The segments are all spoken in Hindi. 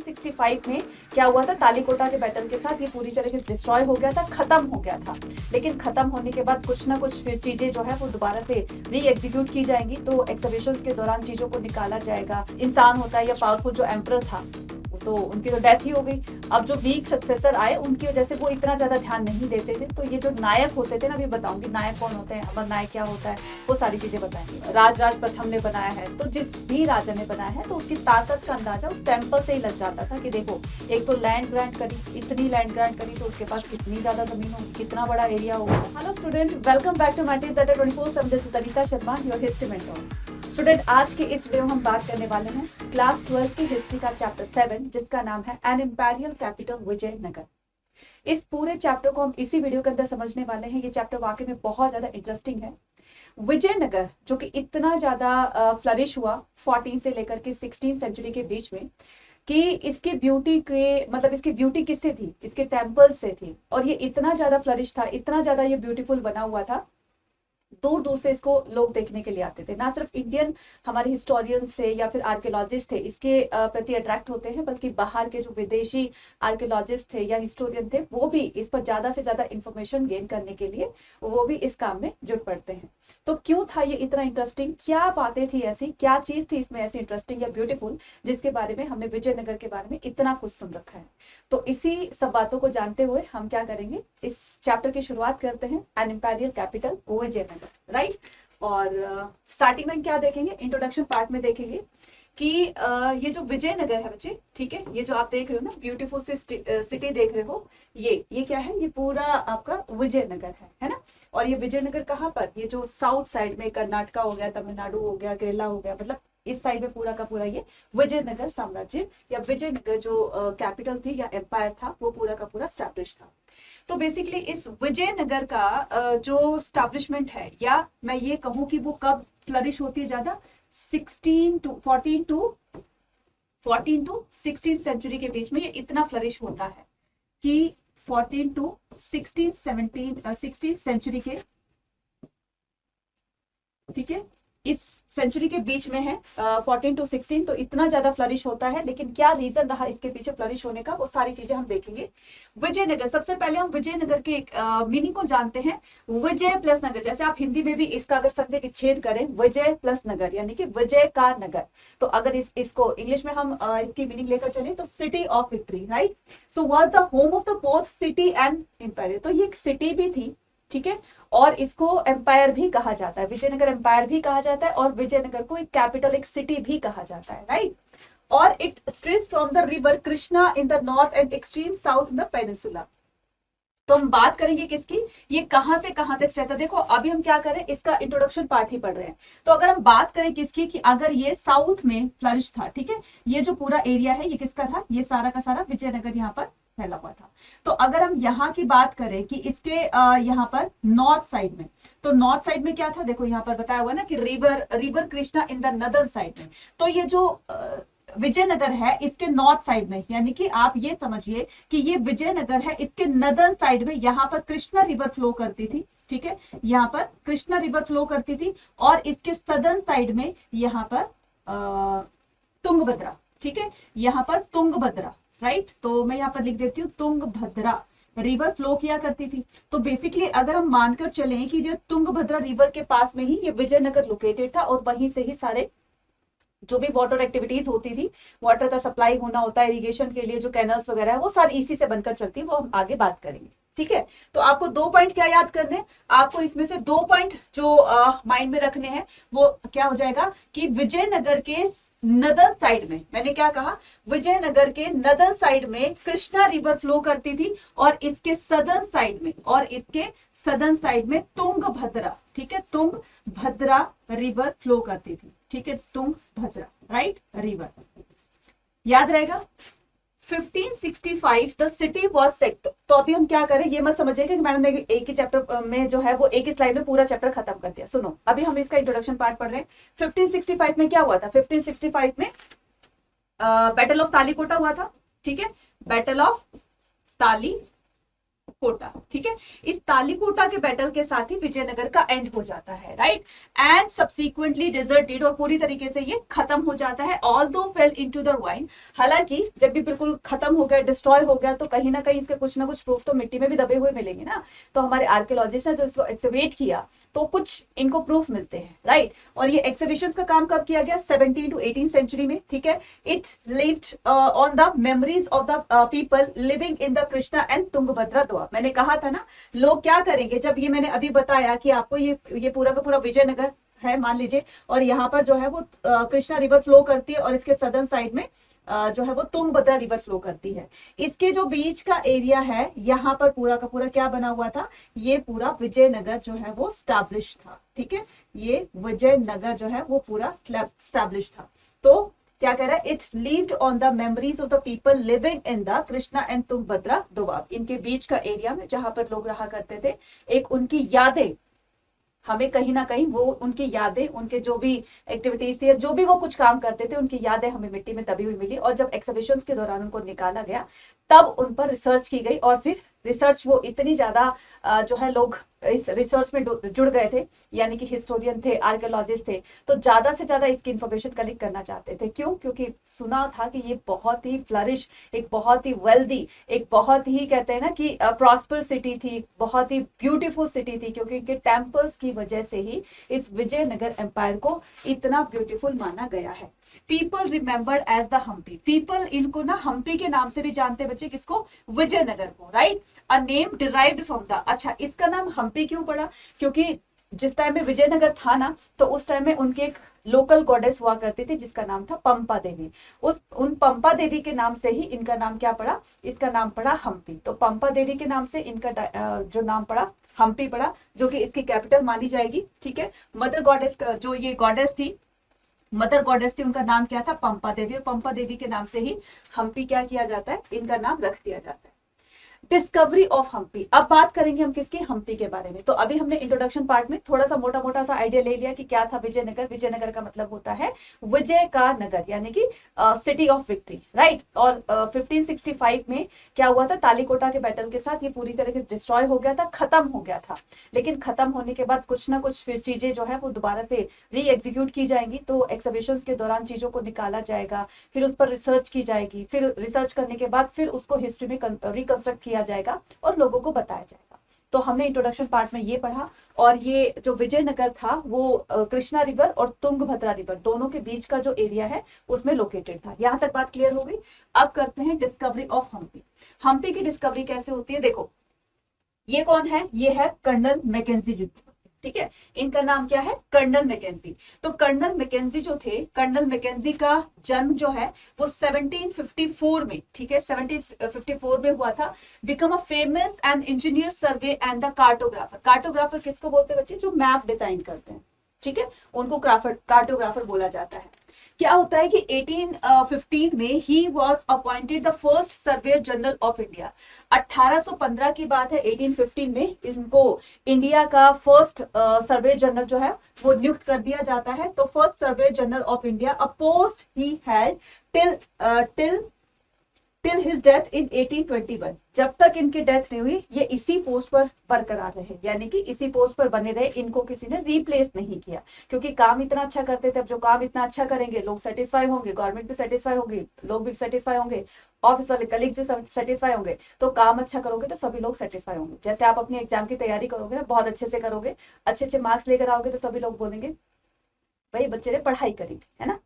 1565 में क्या हुआ था, तालीकोटा के बैटल के साथ ये पूरी तरह से डिस्ट्रॉय हो गया था, खत्म हो गया था। लेकिन खत्म होने के बाद कुछ ना कुछ फिर चीजें जो है वो दोबारा से री एग्जीक्यूट की जाएंगी। तो एग्जीबिशंस के दौरान चीजों को निकाला जाएगा। इंसान होता है या पावरफुल जो एम्परर था तो उनकी तो डेथ ही हो गई। अब जो वीक सक्सेसर आए उनकी वजह से वो इतना ज्यादा ध्यान नहीं देते थे। तो ये जो नायक होते थे ना, अभी बताऊंगी नायक कौन होते हैं, अमर नायक क्या होता है, वो सारी चीजें बताएंगे। राज प्रथम ने बनाया है, तो जिस भी राजा ने बनाया है तो उसकी ताकत का अंदाजा उस टेम्पल से ही लग जाता था कि देखो एक तो लैंड ग्रांट करी, इतनी लैंड ग्रांट करी तो उसके पास कितनी ज्यादा जमीन होगी, कितना बड़ा एरिया होगा। Hello student, welcome back to Mattis at 24/7। This is Anita Sharma, your history mentor. Student, आज के इस वीडियो में हम बात करने वाले हैं क्लास 12 की हिस्ट्री का चैप्टर 7, जिसका नाम है एन इंपीरियल कैपिटल विजयनगर। इस पूरे चैप्टर को हम इसी वीडियो के अंदर समझने वाले हैं। ये चैप्टर वाकई में बहुत ज्यादा इंटरेस्टिंग है। विजयनगर जो कि इतना ज्यादा फ्लरिश हुआ 14 से लेकर के 16 सेंचुरी के बीच में, कि इसकी ब्यूटी के मतलब इसकी ब्यूटी किससे थी, इसके टेम्पल से थी। और ये इतना ज्यादा फ्लरिश था, इतना ज्यादा ये ब्यूटीफुल बना हुआ था, दूर दूर से इसको लोग देखने के लिए आते थे। ना सिर्फ इंडियन हमारे हिस्टोरियन से या फिर आर्कियोलॉजिस्ट थे इसके प्रति अट्रैक्ट होते हैं, बल्कि बाहर के जो विदेशी आर्कियोलॉजिस्ट थे या हिस्टोरियन थे वो भी इस पर ज्यादा से ज्यादा इंफॉर्मेशन गेन करने के लिए वो भी इस काम में जुट पड़ते हैं। तो क्यों था ये इतना इंटरेस्टिंग, क्या बातें थी ऐसी, क्या चीज थी इसमें ऐसी इंटरेस्टिंग या ब्यूटीफुल, जिसके बारे में हमने विजयनगर के बारे में इतना कुछ सुन रखा है। तो इसी सब बातों को जानते हुए हम क्या करेंगे, इस चैप्टर की शुरुआत करते हैं, an imperial capital Vijayanagara, right. और स्टार्टिंग में क्या देखेंगे, इंट्रोडक्शन पार्ट में देखेंगे कि ये जो विजयनगर है बच्चे, ठीक है, ये जो आप देख रहे हो ना ब्यूटीफुल सी सिटी देख रहे हो, ये क्या है, ये पूरा आपका विजयनगर है ना। और ये विजयनगर कहाँ पर, ये जो साउथ साइड में कर्नाटका हो गया, तमिलनाडु हो गया, केरला हो गया, मतलब इस साइड में पूरा का पूरा ये विजयनगर साम्राज्य या विजयनगर जो कैपिटल थी या एम्पायर था वो पूरा का पूरा स्टैब्लिश था। तो बेसिकली इस विजयनगर का जो स्टैब्लिशमेंट है, या मैं ये कहूं कि वो कब फ्लरिश होती है ज्यादा, 14 टू 16 सेंचुरी के बीच में ये इतना फ्लरिश होता है कि 14 टू 16 सेंचुरी के, ठीक है, इस सेंचुरी के बीच में है 14 टू 16, तो इतना ज्यादा फ्लरिश होता है। लेकिन क्या रीजन रहा इसके पीछे फ्लरिश होने का, वो सारी चीजें हम देखेंगे। विजयनगर, सबसे पहले हम विजयनगर के मीनिंग को जानते हैं। विजय प्लस नगर, जैसे आप हिंदी में भी इसका अगर संधि विच्छेद करें, विजय प्लस नगर यानी कि विजय का नगर, तो अगर इसको इंग्लिश में हम इसकी मीनिंग लेकर चले तो city of victory, right. So was the home of the both city and empire. तो ये एक सिटी भी थी, ठीक है, और इसको एम्पायर भी कहा जाता है, विजयनगर एम्पायर भी कहा जाता है, और विजयनगर को एक कैपिटल, एक सिटी भी कहा जाता है, राइट। और it streams from the river Krishna in the north and extreme south in the peninsula. तो हम बात करेंगे किसकी, ये कहां से कहां तक रहता है। देखो अभी हम क्या करें, इसका इंट्रोडक्शन पार्ट ही पढ़ रहे हैं। तो अगर हम बात करें किसकी, कि अगर ये साउथ में फ्लरिश था, ठीक है, ये जो पूरा एरिया है ये किसका था, ये सारा का सारा विजयनगर यहाँ पर फैला हुआ था। तो अगर हम यहाँ की बात करें कि इसके यहाँ पर नॉर्थ साइड में, तो नॉर्थ साइड में क्या था, देखो यहाँ पर बताया हुआ ना कि रिवर कृष्णा इन द नदर साइड में। तो ये जो विजयनगर है इसके नॉर्थ साइड में, यानी कि आप ये समझिए कि ये विजयनगर है, इसके नदर साइड में यहाँ पर कृष्णा रिवर फ्लो करती थी, ठीक है, यहाँ पर कृष्णा रिवर फ्लो करती थी। और इसके सदर्न साइड में यहाँ पर तुंगभद्रा, ठीक है, यहाँ पर तुंगभद्रा, राइट। तो मैं यहाँ पर लिख देती हूँ तुंगभद्रा रिवर फ्लो किया करती थी। तो बेसिकली अगर हम मानकर चलें कि ये तुंगभद्रा रिवर के पास में ही ये विजयनगर लोकेटेड था, और वहीं से ही सारे जो भी वाटर एक्टिविटीज होती थी, वाटर का सप्लाई होना होता है इरिगेशन के लिए, जो कैनल्स वगैरह है वो सारी इसी से बनकर चलती है, वो हम आगे बात करेंगे, ठीक है। तो आपको 2 पॉइंट क्या याद करने, आपको इसमें से 2 पॉइंट जो माइंड में रखने हैं वो क्या हो जाएगा कि विजयनगर के नदर साइड में, मैंने क्या कहा, विजयनगर के नदर साइड में कृष्णा रिवर फ्लो करती थी, और इसके सदर्न साइड में तुंगभद्रा, ठीक है, तुंगभद्रा रिवर फ्लो करती थी, ठीक है, तुंगभद्रा, राइट, रिवर, याद रहेगा। 1565 द सिटी वाज सेट। तो अभी हम क्या करें, ये मत समझिएगा कि मैंने एक ही चैप्टर में जो है वो एक ही स्लाइड में पूरा चैप्टर खत्म कर दिया। सुनो, अभी हम इसका इंट्रोडक्शन पार्ट पढ़ रहे हैं। 1565 में क्या हुआ था, 1565 में बैटल ऑफ तालीकोटा हुआ था, ठीक है, बैटल ऑफ तालीकोटा, कोटा, ठीक है। इस तालीकोटा के बैटल के साथ ही विजयनगर का एंड हो जाता है, राइट। एंड सब्सिक्वेंटली डिजर्टेड, और पूरी तरीके से ये खत्म हो जाता है। ऑल्दो फेल इनटू द राइन, हालांकि जब भी बिल्कुल खत्म हो गया, डिस्ट्रॉय हो गया, तो कहीं ना कहीं इसके कुछ ना कुछ प्रूफ तो मिट्टी में भी दबे हुए मिलेंगे ना। तो हमारे आर्कियोलॉजिस्ट ने जो इसको एक्सकवेट किया तो कुछ इनको प्रूफ मिलते हैं, राइट। और ये एक्सिबिशन का काम कब किया गया? 17 to 18 सेंचुरी में, ठीक है। It lived on the memories of the people living in the Krishna and Tungabhadra Doab. मैंने कहा था ना, लोग क्या करेंगे, जब ये मैंने अभी बताया कि आपको ये पूरा का पूरा विजयनगर है मान लीजिए, और यहाँ पर जो है वो कृष्णा रिवर फ्लो करती है, और इसके सदर्न साइड में जो है वो तुंगभद्रा रिवर फ्लो करती है। इसके जो बीच का एरिया है, यहाँ पर पूरा का पूरा क्या बना हुआ था? ये पूरा विजयनगर जो है वो स्टैब्लिश था, ठीक है। ये विजयनगर जो है वो पूरा स्टैब्लिश था। तो क्या कह रहा है? It lived on the memories of the people living in the Krishna and Tungabhadra Doab. इनके बीच का एरिया में जहां पर लोग रहा करते थे, एक उनकी यादें, हमें कहीं ना कहीं वो उनकी यादें, उनके जो भी एक्टिविटीज थी, जो भी वो कुछ काम करते थे, उनकी यादें हमें मिट्टी में दबी हुई मिली। और जब एक्सिबिशंस के दौरान उनको निकाला गया, तब उन पर रिसर्च की गई, और फिर रिसर्च वो इतनी ज्यादा जो है लोग इस रिसर्च में जुड़ गए थे, यानी कि हिस्टोरियन थे, आर्कियोलॉजिस्ट थे, तो ज्यादा से ज्यादा इसकी इंफॉर्मेशन कलेक्ट करना चाहते थे। क्यों? क्योंकि सुना था कि ये बहुत ही फ्लरिश, एक बहुत ही वेल्दी, एक बहुत ही कहते हैं ना कि प्रॉस्पर सिटी थी, बहुत ही ब्यूटीफुल सिटी थी, क्योंकि इनके टेम्पल्स की वजह से ही इस विजयनगर एम्पायर को इतना ब्यूटीफुल माना गया है। People remembered as the Hampi, people इनको ना हम्पी के नाम से भी जानते बच्चे, किसको? विजयनगर को, right. A name derived from the, अच्छा इसका नाम हम्पी क्यों पड़ा? क्योंकि जिस टाइम में विजयनगर था ना, तो उस टाइम में उनके एक लोकल गॉडेस हुआ करती थी जिसका नाम था पंपा देवी। उन पंपा देवी के नाम से ही इनका नाम क्या पड़ा? इसका नाम पड़ा हम्पी। तो पंपा देवी के नाम से इनका जो नाम पड़ा हम्पी पड़ा, जो कि इसकी कैपिटल मानी जाएगी, ठीक है। मदर गॉडेस, जो ये गॉडेस थी, मदर गॉडेस थी, उनका नाम क्या था? पंपा देवी। और पंपा देवी के नाम से ही हम्पी क्या किया जाता है? इनका नाम रख दिया जाता है। डिस्कवरी ऑफ हम्पी, अब बात करेंगे हम किसकी? हम्पी के बारे में। तो अभी हमने इंट्रोडक्शन पार्ट में थोड़ा सा मोटा मोटा सा आइडिया ले लिया कि क्या था विजयनगर। विजयनगर का मतलब होता है विजय का नगर, यानी कि सिटी ऑफ विक्ट्री, राइट। और 1565 में क्या हुआ था? तालीकोटा के बैटल के साथ ये पूरी तरह से डिस्ट्रॉय हो गया था, खत्म हो गया था। लेकिन खत्म होने के बाद कुछ ना कुछ फिर चीजें जो है वो दोबारा से री एग्जीक्यूट की जाएंगी। तो एक्सिबिशन के दौरान चीजों को निकाला जाएगा, फिर उस पर रिसर्च की जाएगी, फिर रिसर्च करने के बाद फिर उसको हिस्ट्री में रिकंस्ट्रक्ट किया जाएगा और लोगों को बताया जाएगा। तो हमने इंट्रोडक्शन पार्ट में ये पढ़ा। और ये जो विजयनगर था वो कृष्णा रिवर और तुंगभद्रा रिवर दोनों के बीच का जो एरिया है उसमें लोकेटेड था। यहां तक बात क्लियर हो गई। अब करते हैं डिस्कवरी ऑफ हम्पी। हम्पी की डिस्कवरी कैसे होती है? देखो, ये कौन है? ये है कर्नल मैकेंजी, ठीक है। इनका नाम क्या है? Colonel Mackenzie. तो कर्नल मैकेंजी जो थे, कर्नल मैकेंजी का जन्म जो है वो 1754 में, ठीक है, 1754 में हुआ था। Become a famous and engineer, survey and the cartographer. Cartographer किसको बोलते हैं बच्चे? जो मैप डिजाइन करते हैं, ठीक है, उनको कार्टोग्राफर बोला जाता है। क्या होता है कि 1815 में he was appointed the first surveyor general of India. 1815 की बात है, 1815 में इनको इंडिया का फर्स्ट सर्वेयर जनरल जो है वो नियुक्त कर दिया जाता है। तो first surveyor general of India, a post he had till his death in 1821। जब तक इनकी डेथ नहीं हुई, ये इसी पोस्ट पर बरकरार रहे, यानी कि इसी पोस्ट पर बने रहे। इनको किसी ने रिप्लेस नहीं किया, क्योंकि काम इतना अच्छा करते थे। अब जो काम इतना अच्छा करेंगे, लोग सेटिस्फाई होंगे, गवर्नमेंट भी सेटिस्फाई होगी, लोग भी सेटिस्फाई होंगे, ऑफिस वाले कलीग भी सेटिस्फाई होंगे। तो काम अच्छा करोगे तो सभी लोग सेटिस्फाई होंगे। जैसे आप अपनी एग्जाम की तैयारी करोगे ना, बहुत अच्छे से करोगे, अच्छे अच्छे मार्क्स लेकर आओगे, तो सभी लोग बोलेंगे भाई बच्चे ने पढ़ाई करी थी, है ना,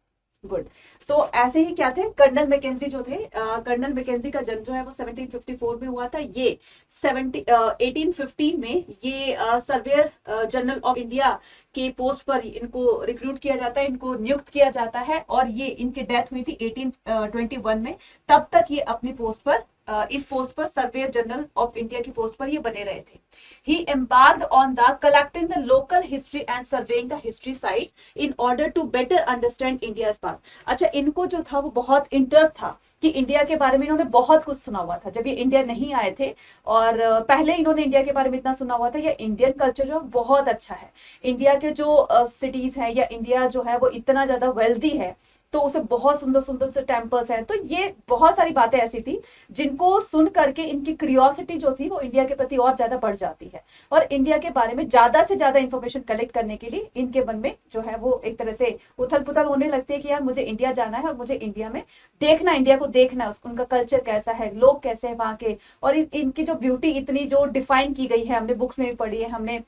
गुड। तो ऐसे ही क्या थे? कर्नल मैकेंजी जो थे, कर्नल मैकेंजी का जन्म जो है वो 1754 में हुआ था। ये 1815 में ये सर्वेयर जनरल ऑफ इंडिया के पोस्ट पर इनको रिक्रूट किया जाता है, इनको नियुक्त किया जाता है। और ये इनकी डेथ हुई थी 1821 में। तब तक ये अपनी पोस्ट पर, इस पोस्ट पर, सर्वेयर जनरल ऑफ इंडिया की पोस्ट पर ये बने रहे थे। He embarked on the collecting the local history and surveying the history sites in order to better understand India's past. अच्छा, इनको जो था वो बहुत इंटरेस्ट था कि इंडिया के बारे में इन्होंने बहुत कुछ सुना हुआ था जब ये इंडिया नहीं आए थे। और पहले इन्होंने इंडिया के बारे में इतना सुना हुआ था, ये इंडियन कल्चर जो बहुत अच्छा है, इंडिया के जो सिटीज हैं या इंडिया जो है वो इतना ज्यादा वेल्दी है। तो उसे बहुत सुंदर सुंदर से टेम्पल्स हैं। तो ये बहुत सारी बातें ऐसी थी जिनको सुन करके इनकी क्यूरियोसिटी जो थी वो इंडिया के प्रति और ज्यादा बढ़ जाती है, और इंडिया के बारे में ज्यादा से ज्यादा इंफॉर्मेशन कलेक्ट करने के लिए इनके मन में जो है वो एक तरह से उथल पुथल होने लगती है कि यार मुझे इंडिया जाना है और मुझे इंडिया में देखना, इंडिया को देखना है, उनका कल्चर कैसा है, लोग कैसे हैं वहां के, और इनकी जो ब्यूटी इतनी जो डिफाइन की गई है, हमने बुक्स में भी पढ़ी है, हमने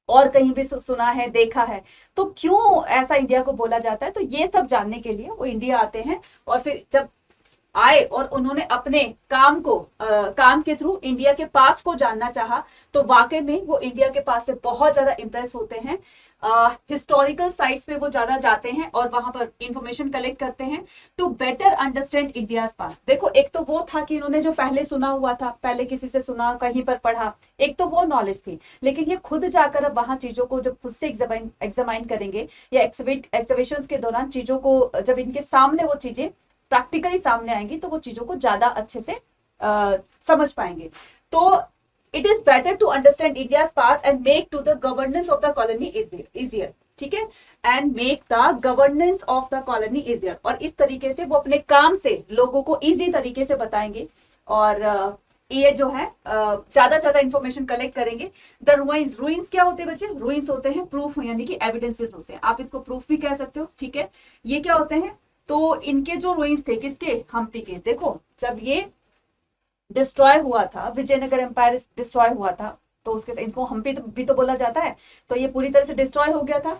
और कहीं भी सुना है, देखा है, तो क्यों ऐसा इंडिया को बोला जाता है। तो ये सब जानने के लिए वो इंडिया आते हैं, और फिर जब आए और उन्होंने अपने काम के थ्रू इंडिया के पास्ट को जानना चाहा, तो वाकई में वो इंडिया के पास से बहुत ज्यादा इंप्रेस होते हैं। हिस्टोरिकल साइट्स पे वो ज्यादा जाते हैं और वहां पर इंफॉर्मेशन कलेक्ट करते हैं to better understand India's past. देखो, एक तो वो था कि इन्होंने जो पहले सुना हुआ था, पहले किसी से सुना, कहीं पर पढ़ा, एक तो वो नॉलेज थी, लेकिन ये खुद जाकर अब वहां चीजों को जब खुद से एग्जामाइन करेंगे या एक्सिबिशंस के दौरान चीजों को जब इनके सामने वो चीजें प्रैक्टिकली सामने आएंगी, तो वो चीजों को ज्यादा अच्छे से समझ पाएंगे। तो it is better to understand India's part and make to the governance of the colony easier, ठीक है, and make the governance of the colony easier. और इस तरीके से वो अपने काम से लोगों को इजी तरीके से बताएंगे, और ये जो है ज्यादा ज्यादा इंफॉर्मेशन कलेक्ट करेंगे। द रूइंस क्या होते हैं बच्चे? रूइंस होते हैं प्रूफ, यानी कि एविडेंसेस होते हैं, आप इसको प्रूफ भी कह सकते हो, ठीक है। ये क्या होते हैं? तो इनके जो रूइंस थे, किसके? हम्पी के। देखो, जब ये डिस्ट्रॉय हुआ था, विजयनगर एम्पायर डिस्ट्रॉय हुआ था, तो उसके इनको हम्पी भी तो बोला जाता है, तो ये पूरी तरह से डिस्ट्रॉय हो गया था।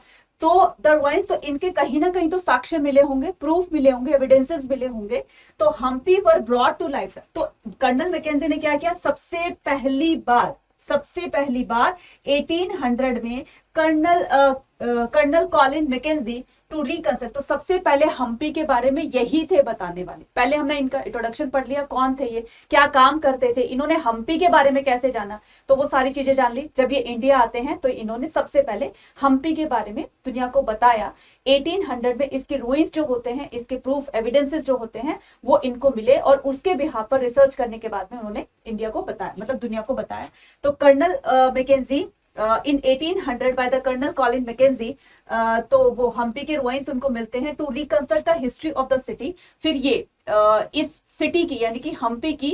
तो द रूइंस, तो इनके कहीं ना कहीं तो साक्ष्य मिले होंगे, प्रूफ मिले होंगे, एविडेंसेस मिले होंगे। तो Hampi were brought to life. तो कर्नल मैकेंजी ने क्या किया? सबसे पहली बार 1800 में colonel Colin Mackenzie to reconstruct, तो सबसे पहले हम्पी के बारे में यही थे बताने वाले। पहले हमने इनका इंट्रोडक्शन पढ़ लिया, कौन थे ये, क्या काम करते थे, इन्होंने हम्पी के बारे में कैसे जाना, तो वो सारी चीजें जान ली। जब ये इंडिया आते हैं तो इन्होंने सबसे पहले हम्पी के बारे में दुनिया को बताया। 1800 में इसके रूइंस जो होते हैं, इसके प्रूफ एविडेंसेस जो होते हैं, वो इनको मिले, और उसके बिहाफ पर रिसर्च करने के बाद में उन्होंने इंडिया को बताया, मतलब दुनिया को बताया। तो colonel Mackenzie in 1800 by the colonel Colin Mackenzie, तो वो हम्पी के रूइंस उनको मिलते हैं to reconstruct the history of the city. फिर ये इस सिटी की, यानी कि हम्पी की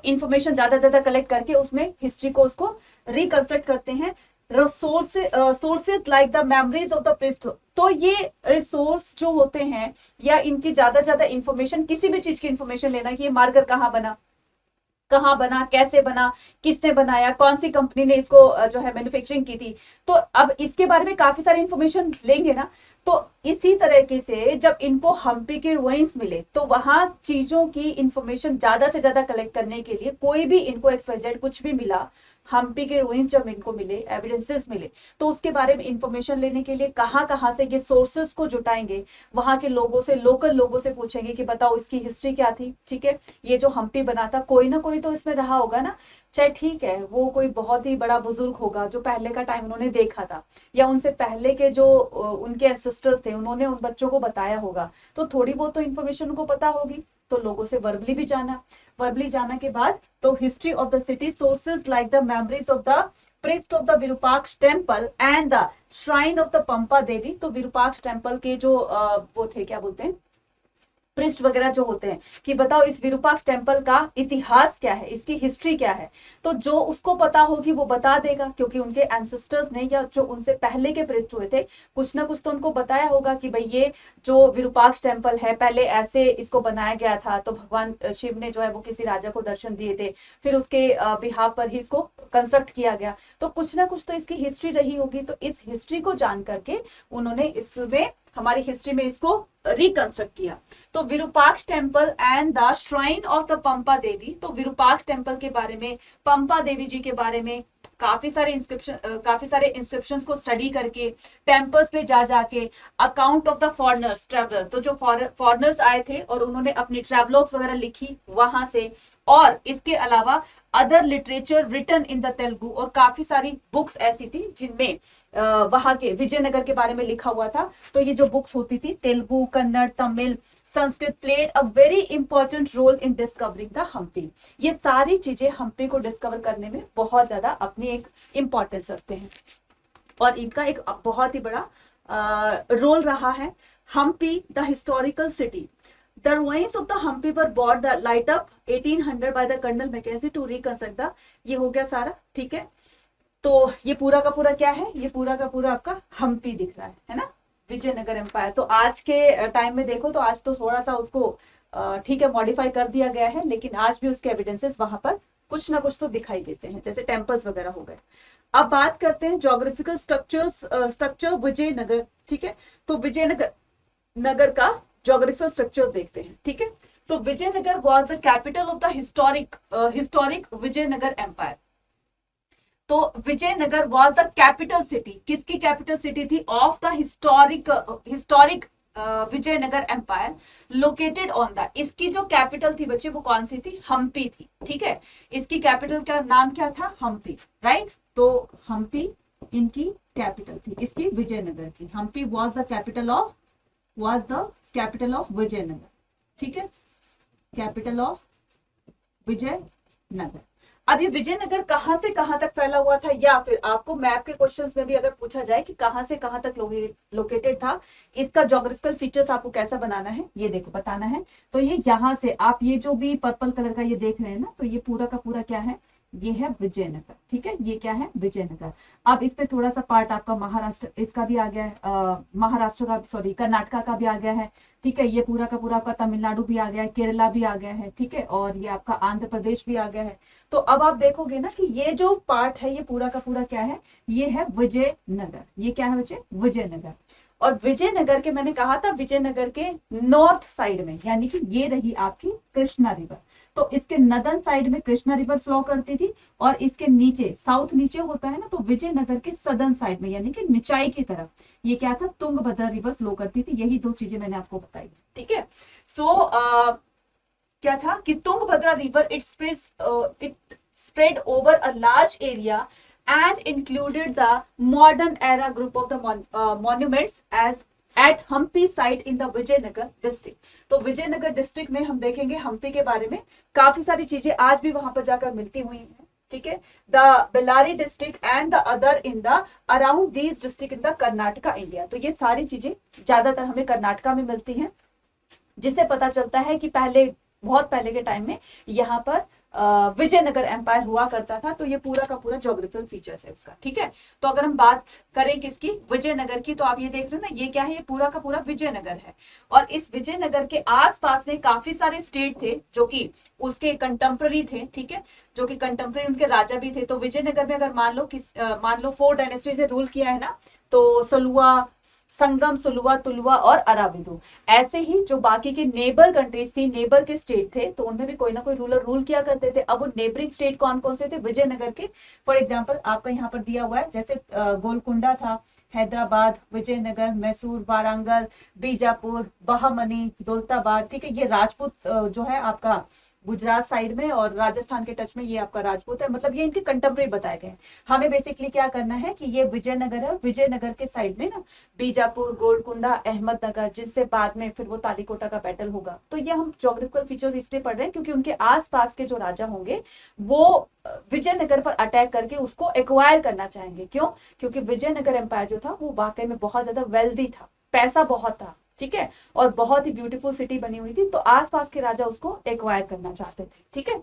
इंफॉर्मेशन ज्यादा कलेक्ट करके उसमें हिस्ट्री को उसको रिकंस्ट्रक्ट करते हैं। Sources like the memories of the priest, तो ये रिसोर्स जो होते हैं या इनकी ज्यादा इंफॉर्मेशन, किसी भी चीज की इंफॉर्मेशन लेना कि ये मार्कर कहाँ बना, कैसे बना, किसने बनाया, कौन सी कंपनी ने इसको जो है मैन्युफैक्चरिंग की थी, तो अब इसके बारे में काफी सारी इंफॉर्मेशन लेंगे ना। तो इसी तरीके से जब इनको हम्पी के रूइंस मिले, तो वहां चीजों की इंफॉर्मेशन ज्यादा से ज्यादा कलेक्ट करने के लिए, कोई भी इनको एक्सवाइजेड कुछ भी मिला, हम्पी के रूइंस जब इनको मिले, एविडेंसेस मिले, तो उसके बारे में इंफॉर्मेशन लेने के लिए कहाँ से ये सोर्सेस को जुटाएंगे, वहां के लोगों से, लोकल लोगों से पूछेंगे कि बताओ इसकी हिस्ट्री क्या थी, ठीक है, ये जो हम्पी बना था, कोई ना कोई तो इसमें रहा होगा ना, चाहे ठीक है वो कोई बहुत ही बड़ा बुजुर्ग होगा जो पहले का टाइम उन्होंने देखा था, या उनसे पहले के जो उनके एंसेस्टर्स थे उन्होंने उन बच्चों को बताया होगा, तो थोड़ी बहुत तो इन्फॉर्मेशन उनको पता होगी। तो लोगों से वर्बली भी जाना, वर्बली जाना के बाद तो history of the city, sources like the memories of the priest of the Virupaksha temple and the shrine of the Pampa Devi. तो विरूपाक्ष टेम्पल के जो वो थे, क्या बोलते हैं, प्रिस्ट वगैरह जो होते हैं, कि बताओ इस विरूपाक्ष टेम्पल का इतिहास क्या है, इसकी हिस्ट्री क्या है। तो जो उसको पता होगी वो बता देगा, क्योंकि उनके एंसेस्टर्स ने या जो उनसे पहले के प्रिस्ट हुए थे, कुछ ना कुछ तो उनको बताया होगा कि भाई ये जो विरूपाक्ष टेम्पल है पहले ऐसे इसको बनाया गया था, तो भगवान शिव ने जो है वो किसी राजा को दर्शन दिए थे, फिर उसके बिहाफ पर ही इसको कंस्ट्रक्ट किया गया, तो कुछ ना कुछ तो इसकी हिस्ट्री रही होगी। तो इस हिस्ट्री को जान करके उन्होंने इसमें, हमारी हिस्ट्री में इसको रिकंस्ट्रक्ट किया। तो Virupaksha temple and the shrine of the Pampa Devi, तो विरूपाक्ष टेम्पल के बारे में, पंपा देवी जी के बारे में काफी सारे इंस्क्रिप्शंस को स्टडी करके, टेम्पल्स पे जाके, account of the foreigners traveller, तो जो फॉरेनर्स आए थे और उन्होंने अपनी ट्रैवलॉग्स वगैरह लिखी वहां से, और इसके अलावा other literature written in the Telugu, और काफी सारी बुक्स ऐसी थी जिनमें वहां के विजयनगर के बारे में लिखा हुआ था। तो ये जो बुक्स होती थी, Telugu, Kannada, Tamil, Sanskrit, played a very important role in discovering the Hampi. ये सारी चीजें हम्पी को डिस्कवर करने में बहुत ज्यादा अपनी एक इंपॉर्टेंस रखते हैं, और इनका एक बहुत ही बड़ा रोल रहा है। Humpy, the historical city. The ruins of the Humpy were brought the light up 1800 by the Colonel Mackenzie to reconstruct the, ये हो गया सारा, ठीक है। तो ये पूरा का पूरा क्या है, ये पूरा का पूरा आपका हम्पी दिख रहा है ना, विजयनगर एम्पायर। तो आज के टाइम में देखो तो आज तो थोड़ा सा उसको ठीक है मॉडिफाई कर दिया गया है, लेकिन आज भी उसके एविडेंसेस वहां पर कुछ ना कुछ तो दिखाई देते हैं, जैसे टेम्पल्स वगैरह हो गए। अब बात करते हैं जोग्राफिकल स्ट्रक्चर विजयनगर, ठीक है। तो विजयनगर नगर का जोग्राफिकल स्ट्रक्चर देखते हैं, ठीक है। तो Vijayanagar was the capital of the historic Vijayanagar empire. तो Vijayanagar was the capital city, किसकी कैपिटल सिटी थी, of the historic Vijayanagar empire, located on the, इसकी जो कैपिटल थी बच्चे वो कौन सी थी, हम्पी थी, ठीक है। इसकी कैपिटल का नाम क्या था, हम्पी, राइट। तो हम्पी इनकी कैपिटल थी, इसकी विजयनगर की। Hampi was the capital of Vijayanagara, ठीक है, कैपिटल ऑफ विजयनगर। अब ये विजयनगर कहां से कहां तक फैला हुआ था, या फिर आपको मैप के क्वेश्चंस में भी अगर पूछा जाए कि कहां से कहां तक लोकेटेड था, इसका ज्योग्राफिकल फीचर्स आपको कैसा बनाना है, ये देखो बताना है। तो ये यहां से आप ये जो भी पर्पल कलर का ये देख रहे हैं ना, तो ये पूरा का पूरा क्या है, ये है विजयनगर, ठीक है, ये क्या है, विजयनगर। अब इस पे थोड़ा सा पार्ट आपका महाराष्ट्र इसका भी आ गया है, महाराष्ट्र का, सॉरी कर्नाटका का भी आ गया है, ठीक है। ये पूरा का पूरा आपका तमिलनाडु भी आ गया है, केरला भी आ गया है, ठीक है, और ये आपका आंध्र प्रदेश भी आ गया है। तो अब आप देखोगे ना कि ये जो पार्ट है ये पूरा का पूरा क्या है, ये है विजयनगर। ये क्या है बच्चे, विजयनगर। और विजयनगर के मैंने कहा था विजयनगर के नॉर्थ साइड में, यानी कि ये रही आपकी कृष्णा रिवर, तो इसके नदन साइड में कृष्णा रिवर फ्लो करती थी, और इसके नीचे साउथ नीचे होता है ना, तो विजयनगर के सदर्न साइड में यानी कि निचाई की तरफ ये क्या था, तुंगभद्रा रिवर फ्लो करती थी। यही दो चीजें मैंने आपको बताई, ठीक है। सो क्या था कि Tungabhadra river it spread over a large area and included the modern era group of the monuments as at Hampi site in the Vijayanagar district। तो विजयनगर डिस्ट्रिक्ट में हम देखेंगे हम्पी के बारे में काफी सारी चीजें आज भी वहां पर जाकर मिलती हुई हैं, ठीक है। The Bellary district and the other in the around these district in the Karnataka India. तो ये सारी चीजें ज्यादातर हमें कर्नाटका में मिलती हैं, जिससे पता चलता है कि पहले, बहुत पहले के टाइम में यहाँ पर विजयनगर एम्पायर हुआ करता था। तो ये पूरा का पूरा ज्योग्राफिकल फीचर्स है उसका, ठीक है। तो अगर हम बात करें किसकी, विजयनगर की, तो आप ये देख रहे हो ना, ये क्या है, ये पूरा का पूरा विजयनगर है। और इस विजयनगर के आसपास में काफी सारे स्टेट थे जो कि उसके कंटेम्प्रेरी थे, ठीक है, जो कि कंटेम्प्रेरी उनके राजा भी थे। तो विजयनगर में अगर मान लो 4 डायनेस्टी से रूल किया है ना, तो सलुआ, संगम, सुलुआ, तुलुआ और अराविदु। ऐसे ही जो बाकी की नेबर कंट्रीज थी, नेबर के स्टेट थे, तो उनमें भी कोई ना कोई रूलर रूल किया करते थे। अब वो नेबरिंग स्टेट कौन कौन से थे, विजयनगर के। फॉर एग्जाम्पल आपका यहाँ पर दिया हुआ है, जैसे गोलकुंडा था, हैदराबाद, विजयनगर, मैसूर, वारंगल, बीजापुर, बहामनी, दौलताबाद, ठीक है। ये राजपूत जो है आपका गुजरात साइड में, और राजस्थान के टच में ये आपका राजपूत है। मतलब ये इनके कंटेम्प्रेरी बताए गए हैं। हमें बेसिकली क्या करना है कि ये विजयनगर है, विजयनगर के साइड में ना बीजापुर, गोलकुंडा, अहमदनगर, जिससे बाद में फिर वो तालीकोटा का बैटल होगा। तो ये हम ज्योग्राफिकल फीचर्स इसलिए पढ़ रहे हैं क्योंकि उनके आसपास के जो राजा होंगे वो विजयनगर पर अटैक करके उसको एक्वायर करना चाहेंगे। क्यों, क्योंकि विजयनगर एम्पायर जो था वो वाकई में बहुत ज्यादा वेल्दी था, पैसा बहुत था, ठीक है, और बहुत ही ब्यूटीफुल सिटी बनी हुई थी। तो आसपास के राजा उसको एक्वायर करना चाहते थे, ठीक है।